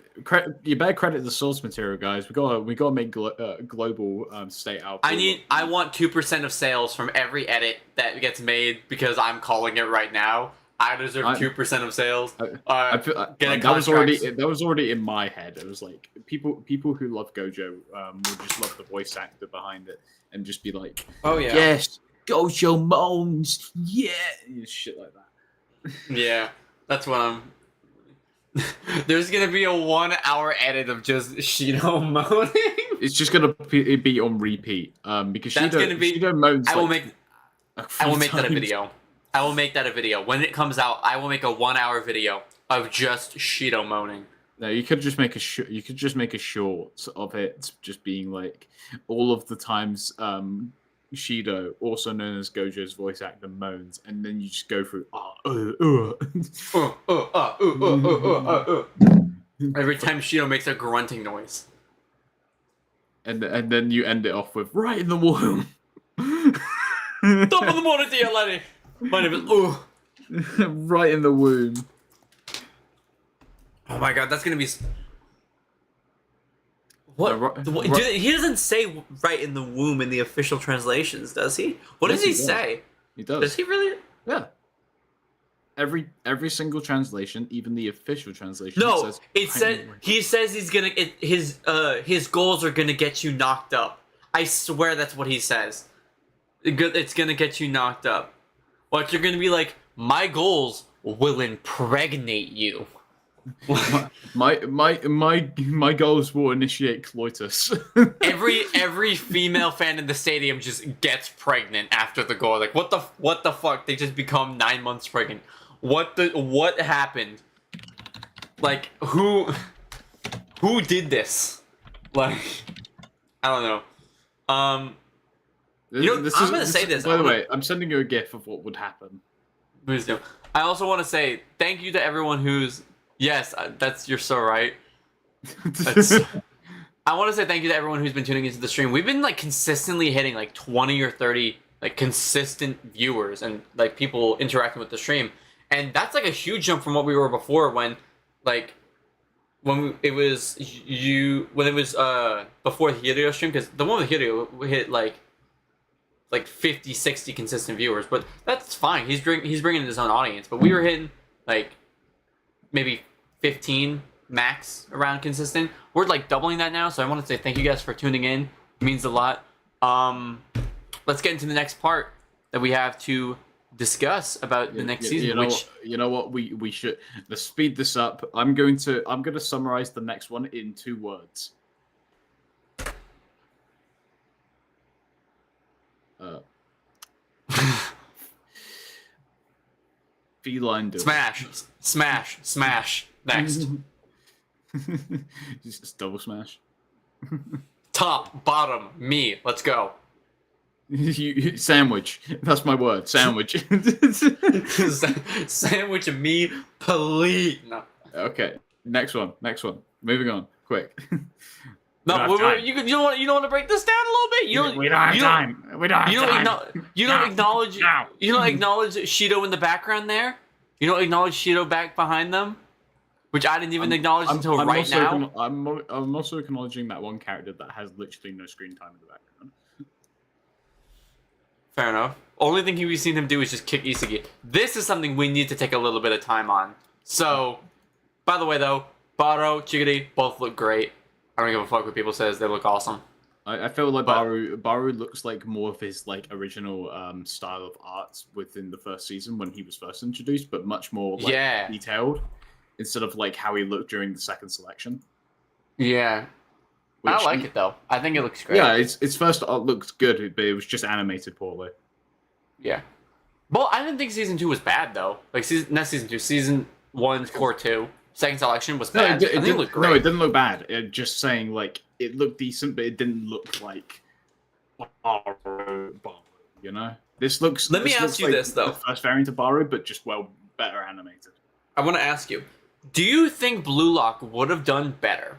you better credit the source material, guys. We gotta make global state out. I want 2% of sales from every edit that gets made because I'm calling it right now. I deserve 2% of sales. I feel that was already in my head. It was like people who love Gojo will just love the voice actor behind it and just be like, oh yeah, yes, Gojo moans, yeah, shit like that. Yeah, that's what I'm. There's gonna be a 1-hour edit of just Shido moaning. It's just gonna be on repeat. Because Shido moans. I will make that a video. I will make that a video. When it comes out, I will make a 1-hour video of just Shido moaning. No, you could just make a short of it, just being like all of the times Shido, also known as Gojo's voice actor, moans, and then you just go through every time Shido makes a grunting noise, and then you end it off with right in the womb. Top of the morning to you, lady. My name is right in the womb. Oh my god, that's gonna be. What? He doesn't say right in the womb in the official translations, does he? What does he say? He does. Does he really? Yeah. every single translation, even the official translation. No, he says he's gonna his goals are gonna get you knocked up. I swear that's what he says. It's gonna get you knocked up. Like you're gonna be like, my goals will impregnate you. my goals will initiate coitus. every female fan in the stadium just gets pregnant after the goal. Like what the fuck? They just become 9 months pregnant. What happened? Like who did this? Like I don't know. I'm gonna say this. By the way, I'm sending you a gif of what would happen. Please do. I also want to say thank you to everyone who's. Yes, you're so right. I want to say thank you to everyone who's been tuning into the stream. We've been like consistently hitting like 20 or 30 like consistent viewers and like people interacting with the stream, and that's like a huge jump from what we were before when it was before the Hideo stream, because the one with Hideo we hit like 50, 60 consistent viewers, but that's fine. He's bringing in his own audience, but we were hitting like maybe 15 max around consistent. We're like doubling that now, so I want to say thank you guys for tuning in. It means a lot. Let's get into the next part that we have to discuss about the next season. You know what? We should let's speed this up. I'm going to summarize the next one in 2 words. Feline duel. Smash. Next. Just double smash. Top, bottom, me. Let's go. Sandwich. That's my word. Sandwich. Sandwich and me, please. No. Okay. Next one. Moving on. Quick. No, you don't want to break this down a little bit. We don't have time. You don't acknowledge Shido in the background there. You don't acknowledge Shido back behind them, which I didn't even acknowledge until right now. I'm also acknowledging that one character that has literally no screen time in the background. Fair enough. Only thing we've seen him do is just kick Isagi. This is something we need to take a little bit of time on. So, by the way, though, Burū, Chigiri both look great. I don't give a fuck what people says. They look awesome. I feel like Burū looks like more of his like original style of art within the first season when he was first introduced, but much more detailed instead of like how he looked during the second selection. Yeah. I like it though. I think it looks great. Yeah, its first art looks good, but it was just animated poorly. Yeah. Well, I didn't think season 2 was bad though. Like not season 2, season 1's core 2. Second selection was bad. It didn't look great. No, it didn't look bad. Just saying, like, it looked decent, but it didn't look like Burū, you know? This looks. Let me ask you this though. The first variant of Burū, but just better animated. I want to ask you: do you think Blue Lock would have done better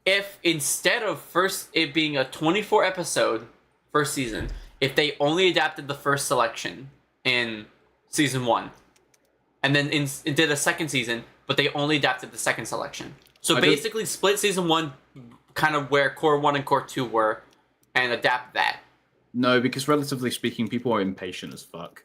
if instead of it being a 24 episode first season, if they only adapted the first selection in season 1, and then did a second season? But they only adapted the second selection. So basically split season 1 kind of where core 1 and core 2 were and adapt that. No, because relatively speaking, people are impatient as fuck.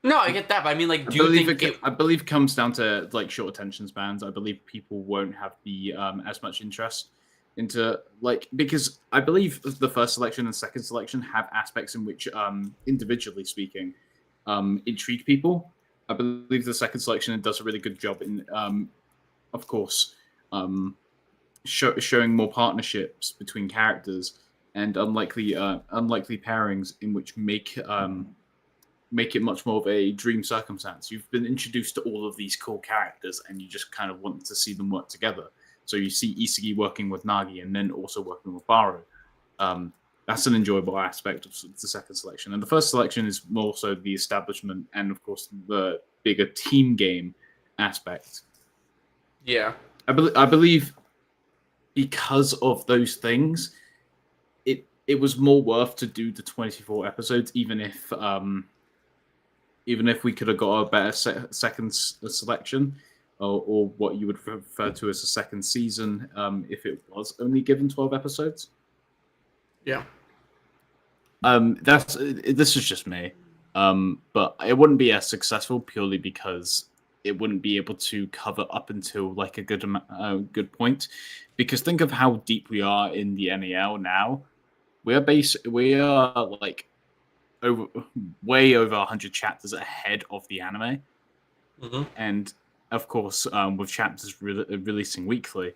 No, I get that, but I mean, like, I believe it comes down to, like, short attention spans. I believe people won't have the as much interest into, like, because I believe the first selection and second selection have aspects in which, individually speaking, intrigue people. I believe the second selection does a really good job in, of course, showing more partnerships between characters and unlikely pairings in which make it much more of a dream circumstance. You've been introduced to all of these cool characters, and you just kind of want to see them work together. So you see Isagi working with Nagi, and then also working with Burū. That's an enjoyable aspect of the second selection. And the first selection is more so the establishment and, of course, the bigger team game aspect. Yeah. I believe because of those things, it was more worth to do the 24 episodes, even if we could have got a better second selection, or what you would refer to as a second season, if it was only given 12 episodes. Yeah. This is just me. But it wouldn't be as successful purely because it wouldn't be able to cover up until like a good point. Because think of how deep we are in the NEL now. We are like way over 100 chapters ahead of the anime, and of course, with chapters releasing weekly,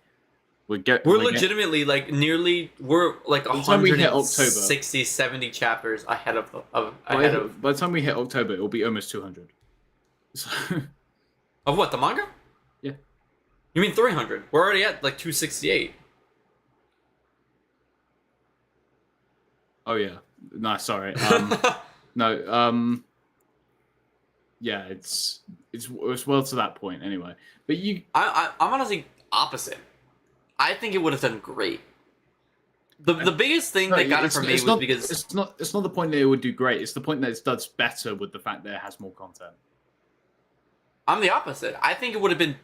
we're legitimately like we're like by the time we hit 160, 70 chapters ahead of by the time we hit October, it will be almost 200. So, of what, the manga? Yeah. You mean 300? We're already at like 268. Oh yeah. No, sorry. Yeah, it's well to that point anyway. But I'm honestly opposite. I think it would have done great. The biggest thing that got it for me was because it's not the point that it would do great. It's the point that it does better with the fact that it has more content. I'm the opposite. I think it would have been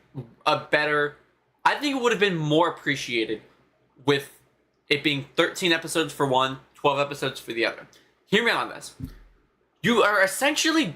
I think it would have been more appreciated with it being 13 episodes for one, 12 episodes for the other. Hear me out on this. You are essentially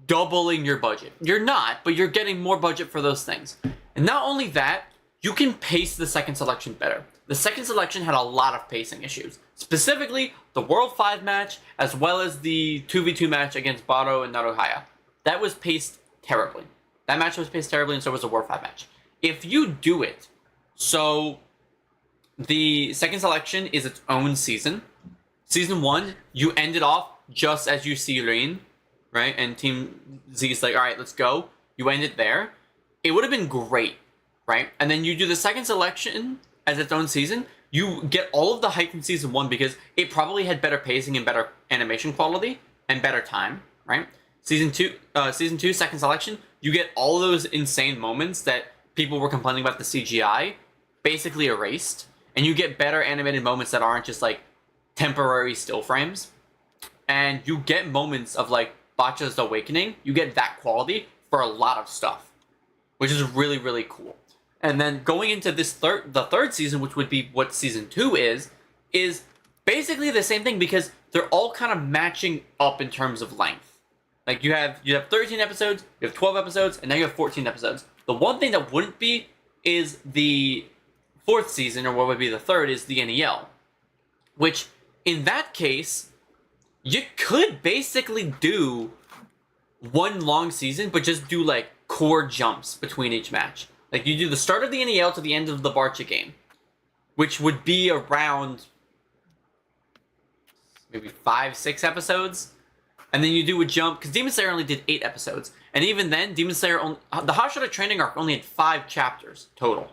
doubling your budget. You're not, but you're getting more budget for those things. And not only that, you can pace the second selection better. The second selection had a lot of pacing issues. Specifically, the World 5 match, as well as the 2v2 match against Burū and Naruhaya. That was paced terribly. That match was paced terribly, and so was the World 5 match. If you do it, so the second selection is its own season. Season 1, you end it off just as you see Rin, right? And Team Z is like, all right, let's go. You end it there. It would have been great, right? And then you do the second selection as its own season. You get all of the hype from Season 1 because it probably had better pacing and better animation quality and better time, right? Season 2, second selection, you get all those insane moments that people were complaining about the CGI basically erased. And you get better animated moments that aren't just like temporary still frames. And you get moments of like Bacha's Awakening. You get that quality for a lot of stuff, which is really, really cool. And then going into the third season, which would be what Season 2 is basically the same thing because they're all kind of matching up in terms of length. Like you have 13 episodes, you have 12 episodes, and now you have 14 episodes. The one thing that wouldn't be is the fourth season, or what would be the third, is the NEL. Which, in that case, you could basically do one long season, but just do like core jumps between each match. Like you do the start of the NEL to the end of the Barcha game, which would be around maybe 5-6 episodes, and then you do a jump because Demon Slayer only did 8 episodes, and even then, Demon Slayer the Hashira training arc only had 5 chapters total,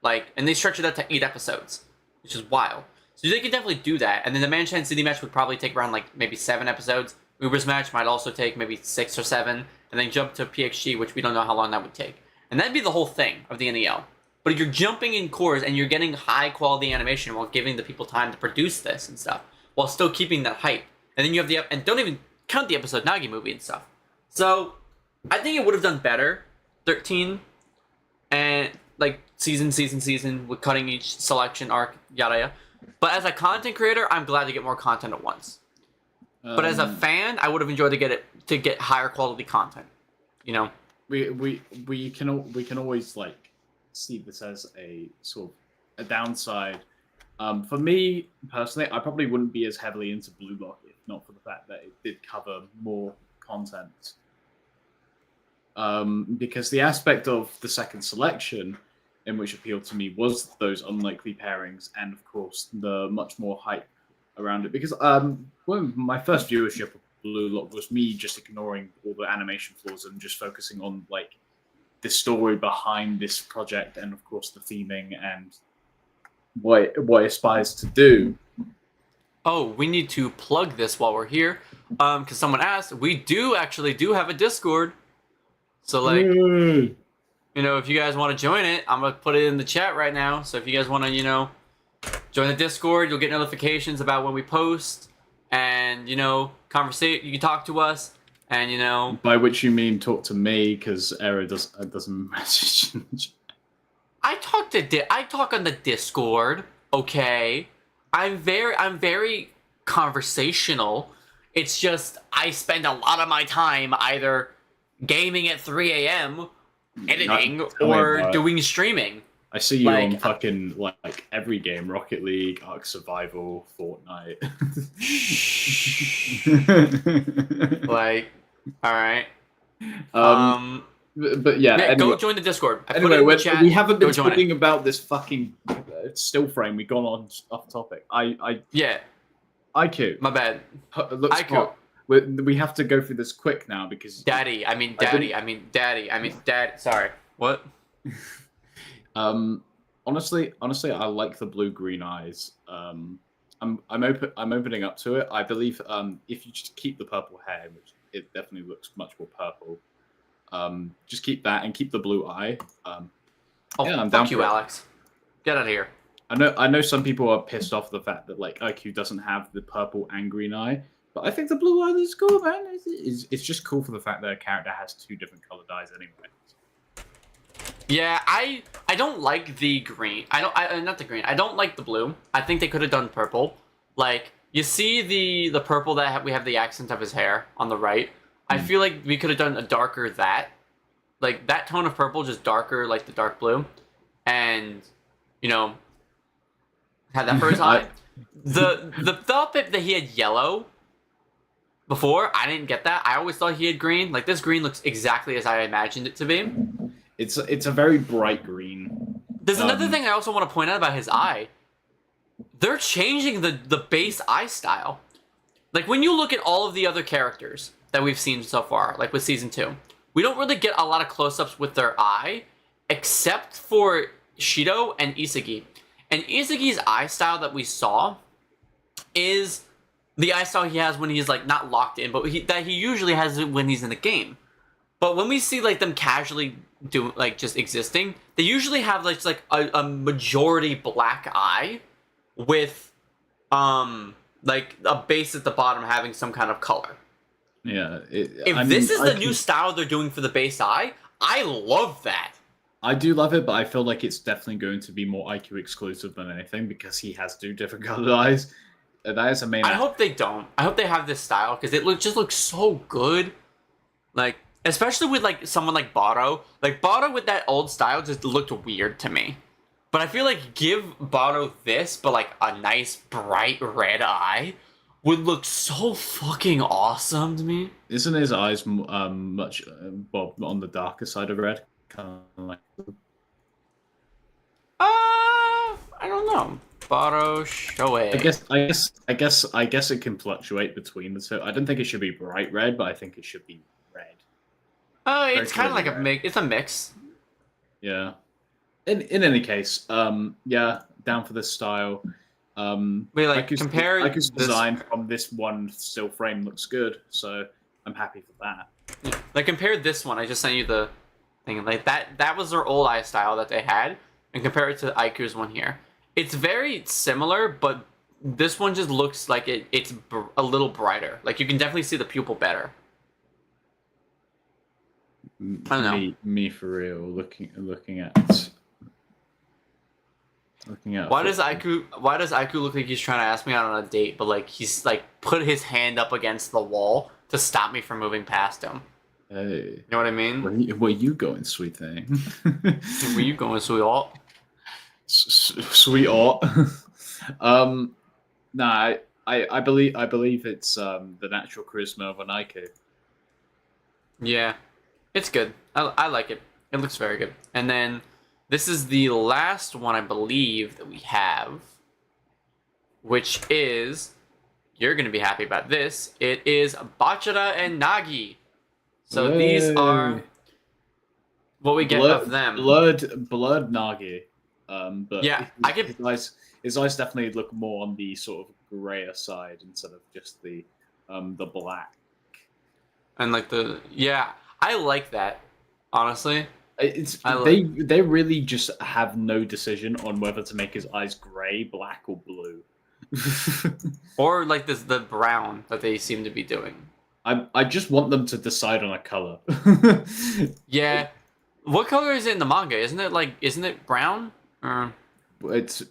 like, and they stretched it out to 8 episodes, which is wild. So they could definitely do that, and then the Manshan City match would probably take around like maybe 7 episodes. Uber's match might also take maybe 6 or 7, and then jump to PXG, which we don't know how long that would take. And that'd be the whole thing of the NEL. But you're jumping in cores and you're getting high quality animation while giving the people time to produce this and stuff, while still keeping that hype. And then you have and don't even count the episode Nagi movie and stuff. So I think it would have done better, 13, and like season with cutting each selection arc, yada yada. But as a content creator, I'm glad to get more content at once. But as a fan, I would have enjoyed to get higher quality content. You know, we can always like see this as a sort of a downside. For me personally, I probably wouldn't be as heavily into BLUELOCK if not for the fact that it did cover more content. Because the aspect of the second selection in which appealed to me was those unlikely pairings and of course the much more hype around it. Because when my first viewership of BLUELOCK was me just ignoring all the animation flaws and just focusing on like the story behind this project and of course the theming and what it aspires to do. Oh, we need to plug this while we're here, because someone asked. We do have a Discord, so like, you know, if you guys want to join it, I'm gonna put it in the chat right now. So if you guys want to, you know, join the Discord, you'll get notifications about when we post, and you know, conversate. You can talk to us, and you know, by which you mean talk to me, because Era doesn't message. I talk on the Discord. Okay, I'm very conversational. It's just I spend a lot of my time either gaming at 3 a.m., editing, or doing streaming. I see you on fucking like every game: Rocket League, Ark Survival, Fortnite. Like, all right. But yeah, anyway, go join the Discord. Anyway, we haven't been talking about this fucking still frame. We've gone on off topic. Yeah. IQ. My bad. Looks IQ. We have to go through this quick now because Daddy. Sorry. What? Honestly, I like the blue-green eyes. I'm opening up to it. I believe if you just keep the purple hair, which it definitely looks much more purple. Just keep that and keep the blue eye. Yeah, I'm down fuck you, Alex. Get out of here. I know some people are pissed off the fact that like IQ doesn't have the purple and green eye, but I think the blue eye is cool, man. It's just cool for the fact that a character has two different colored eyes anyway. Yeah, I don't like the green. Not the green. I don't like the blue. I think they could have done purple. Like, you see the purple that we have the accent of his hair on the right. I feel like we could have done a darker that. Like, that tone of purple, just darker, like the dark blue. And, you know, had that for his eye. The thought that he had yellow before, I didn't get that. I always thought he had green. Like, this green looks exactly as I imagined it to be. It's a very bright green. There's another thing I also want to point out about his eye. They're changing the base eye style. Like, when you look at all of the other characters that we've seen so far, like with Season 2, we don't really get a lot of close-ups with their eye, except for Shido and Isagi. And Isagi's eye style that we saw is the eye style he has when he's, like, not locked in, but that he usually has when he's in the game. But when we see, like, them casually do, like, just existing, they usually have, like, a majority black eye with, like, a base at the bottom having some kind of color. Yeah. If this is the new style they're doing for the base eye, I love that. I do love it, but I feel like it's definitely going to be more IQ exclusive than anything because he has two different colored eyes. That is a main. I hope they don't. I hope they have this style because it just looks so good. Like, especially with like someone like Burū. Like, Burū with that old style just looked weird to me. But I feel like give Burū this, but like a nice bright red eye would look so fucking awesome to me. Isn't his eyes much on the darker side of red? Kind of like. I don't know. Burū Shoei. I guess it can fluctuate between the two. I don't think it should be bright red, but I think it should be red. It's kind of like a mix. It's a mix. Yeah. In any case, yeah, down for this style. Wait, like compare Iku's design from this one still frame looks good, so I'm happy for that. Yeah. Like, compare this one. I just sent you the thing. Like that was their old eye style that they had, and compare it to Iku's one here. It's very similar, but this one just looks like it's a little brighter. Like, you can definitely see the pupil better. I don't know. Me for real. Looking at. Why does Iku look like he's trying to ask me out on a date, but like he's like put his hand up against the wall to stop me from moving past him? Hey, you know what I mean? Where you going, sweet thing? Where you going, sweetheart? Sweetheart. Nah, I believe it's the natural charisma of an Iku. Yeah, it's good. I like it. It looks very good. And then this is the last one, I believe, that we have, which is, you're going to be happy about this. It is Bachara and Nagi. So these are what we get of them. Blood Nagi. But yeah, his eyes definitely look more on the sort of grayer side instead of just the black. And like I like that, honestly. They really just have no decision on whether to make his eyes gray, black, or blue. Or like the brown that they seem to be doing. I just want them to decide on a color. Yeah. What color is it in the manga? Isn't it brown? It's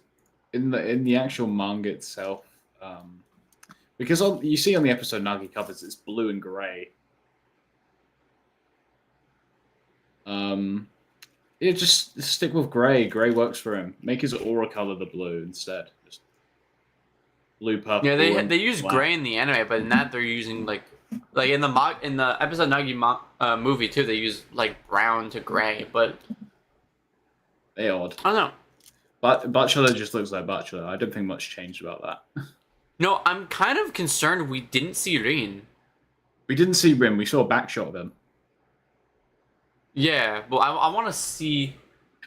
in the actual manga itself. Because you see on the episode Nagi covers, it's blue and grey. Yeah, just stick with grey. Grey works for him. Make his aura color the blue instead. Just blue, purple. Yeah, they use grey in the anime, but in that they're using like in the episode Nagi movie too. They use like brown to grey, but they odd. I don't know. But Bachelor just looks like Bachelor. I don't think much changed about that. No, I'm kind of concerned we didn't see Rin. We didn't see Rin. We saw a back shot of him. Yeah, well, I want to see.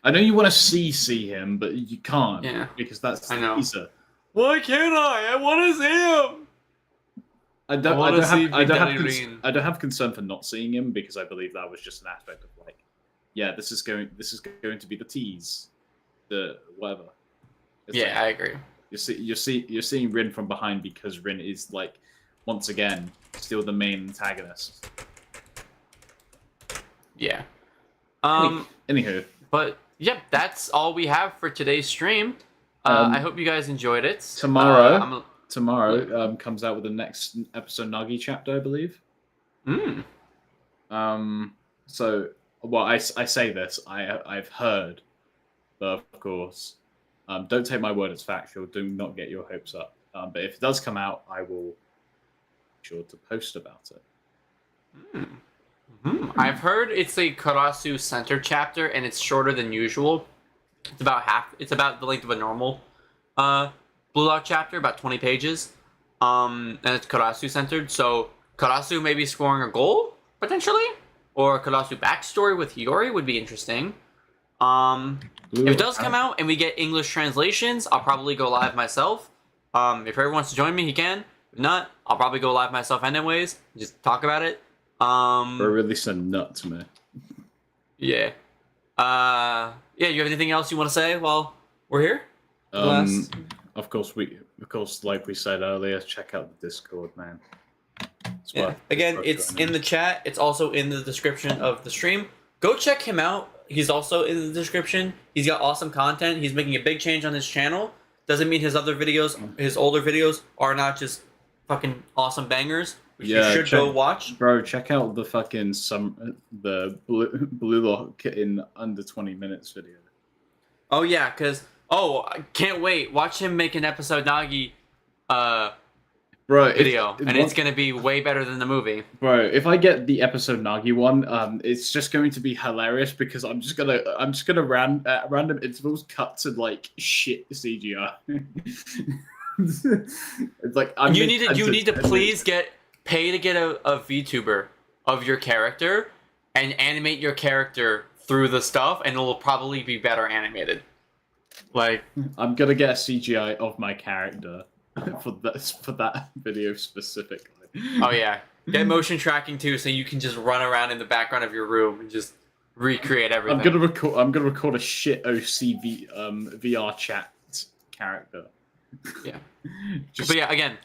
I know you want to see him, but you can't. Yeah, because that's I know. teaser. Why can't I? I want to see him. I don't have concern for not seeing him because I believe that was just an aspect of like, yeah, this is going to be the tease, the whatever. It's yeah, I agree. You're seeing Rin from behind because Rin is like, once again, still the main antagonist. Yeah. Anywho. But yep, that's all we have for today's stream. I hope you guys enjoyed it. Tomorrow comes out with the next episode Nagi chapter, I believe. So, well, I say this. I've heard, but of course, don't take my word as factual. Do not get your hopes up. But if it does come out, I will be sure to post about it. I've heard it's a Karasu centered chapter, and it's shorter than usual. It's about half. It's about the length of a normal BLUELOCK chapter, about 20 pages. And it's Karasu centered, so Karasu may be scoring a goal potentially, or a Karasu backstory with Hiyori would be interesting. If it does come out and we get English translations, I'll probably go live myself. If everyone wants to join me, he can. If not, I'll probably go live myself anyways. Just talk about it. Bro released a nut to me. Yeah. Yeah, you have anything else you want to say while we're here? Of course, like we said earlier, check out the Discord, man. Yeah. Again, it's in the chat. It's also in the description of the stream. Go check him out. He's also in the description. He's got awesome content. He's making a big change on his channel. Doesn't mean his other videos, his older videos, are not just fucking awesome bangers. Which you should go watch. Bro, check out the fucking the BLUELOCK in under 20 minutes video. Oh yeah, because I can't wait. Watch him make an episode Nagi video, it's gonna be way better than the movie. Bro, if I get the episode Nagi one, it's just going to be hilarious because I'm just gonna random intervals cut to like shit CGI. It's like you need to please pay to get a VTuber of your character and animate your character through the stuff, and it'll probably be better animated. Like, I'm gonna get a CGI of my character for that video specifically. Oh yeah, get motion tracking too, so you can just run around in the background of your room and just recreate everything. I'm gonna record a shit OC VR chat character. Yeah. But yeah, again,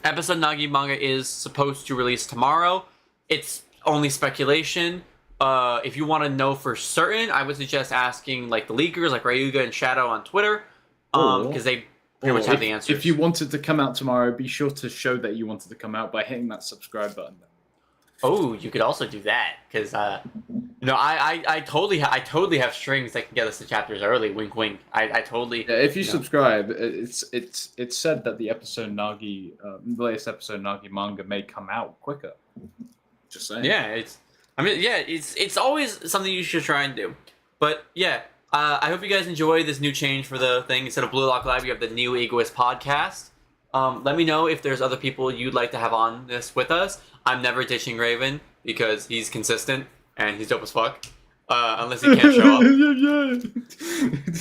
episode Nagi manga is supposed to release tomorrow. It's only speculation. If you want to know for certain, I would suggest asking like the leakers, like Ryuga and Shadow on Twitter, because they pretty much have the answers. If you wanted to come out tomorrow, be sure to show that you wanted to come out by hitting that subscribe button. Oh, you could also do that because I totally have strings that can get us to chapters early. Wink, wink. I totally. Yeah, if you subscribe, it's said that the episode Nagi, the latest episode Nagi manga may come out quicker. Just saying. Yeah, it's always something you should try and do. But yeah, I hope you guys enjoy this new change for the thing. Instead of BLUELOCK Live, you have the new Egoist podcast. Let me know if there's other people you'd like to have on this with us. I'm never ditching Raven because he's consistent and he's dope as fuck. Unless he can't show up.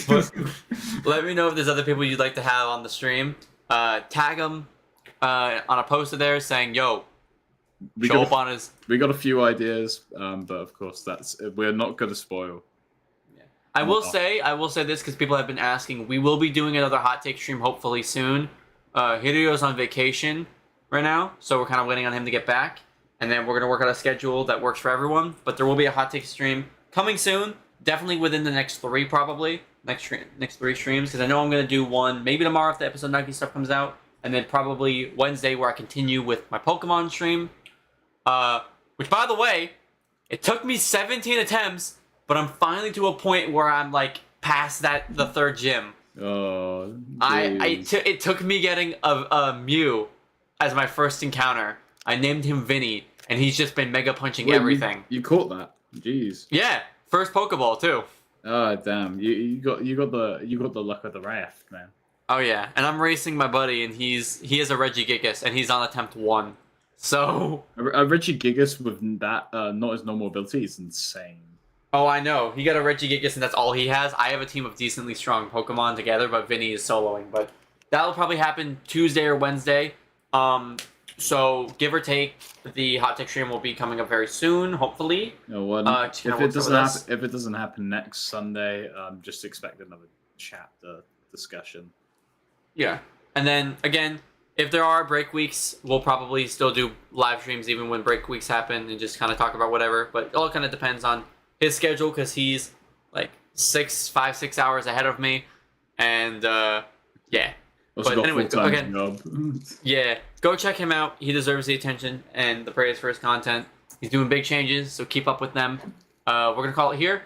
But let me know if there's other people you'd like to have on the stream. Tag them on a poster there saying, "Yo, show up on his." We got a few ideas, but of course we're not gonna spoil. Yeah. I will say this because people have been asking. We will be doing another hot take stream hopefully soon. Hideo's on vacation right now, so we're kind of waiting on him to get back, and then we're gonna work out a schedule that works for everyone. But there will be a hot take stream coming soon, definitely within the next 3 probably, next 3 streams, because I know I'm gonna do one maybe tomorrow if the episode Nagi stuff comes out, and then probably Wednesday where I continue with my Pokemon stream. Which, by the way, it took me 17 attempts, but I'm finally to a point where I'm like past the third gym. Oh, it took me getting a Mew as my first encounter. I named him Vinny, and he's just been mega punching everything. You caught that? Jeez. Yeah, first Pokeball too. Oh damn! You got the luck of the raft, man. Oh yeah, and I'm racing my buddy, and he is a Regigigas, and he's on attempt 1. So a Regigigas with that not his normal ability is insane. Oh, I know. He got a Regigigas, and that's all he has. I have a team of decently strong Pokemon together, but Vinny is soloing. But that'll probably happen Tuesday or Wednesday. So give or take, the hot tech stream will be coming up very soon, hopefully. If it doesn't happen next Sunday, just expect another chapter discussion. Yeah, and then again, if there are break weeks, we'll probably still do live streams even when break weeks happen and just kind of talk about whatever. But it all kind of depends on his schedule because he's like 6 hours ahead of me, and yeah. Also but anyway, again, job. Yeah, go check him out. He deserves the attention and the praise for his content. He's doing big changes, so keep up with them. We're gonna call it here.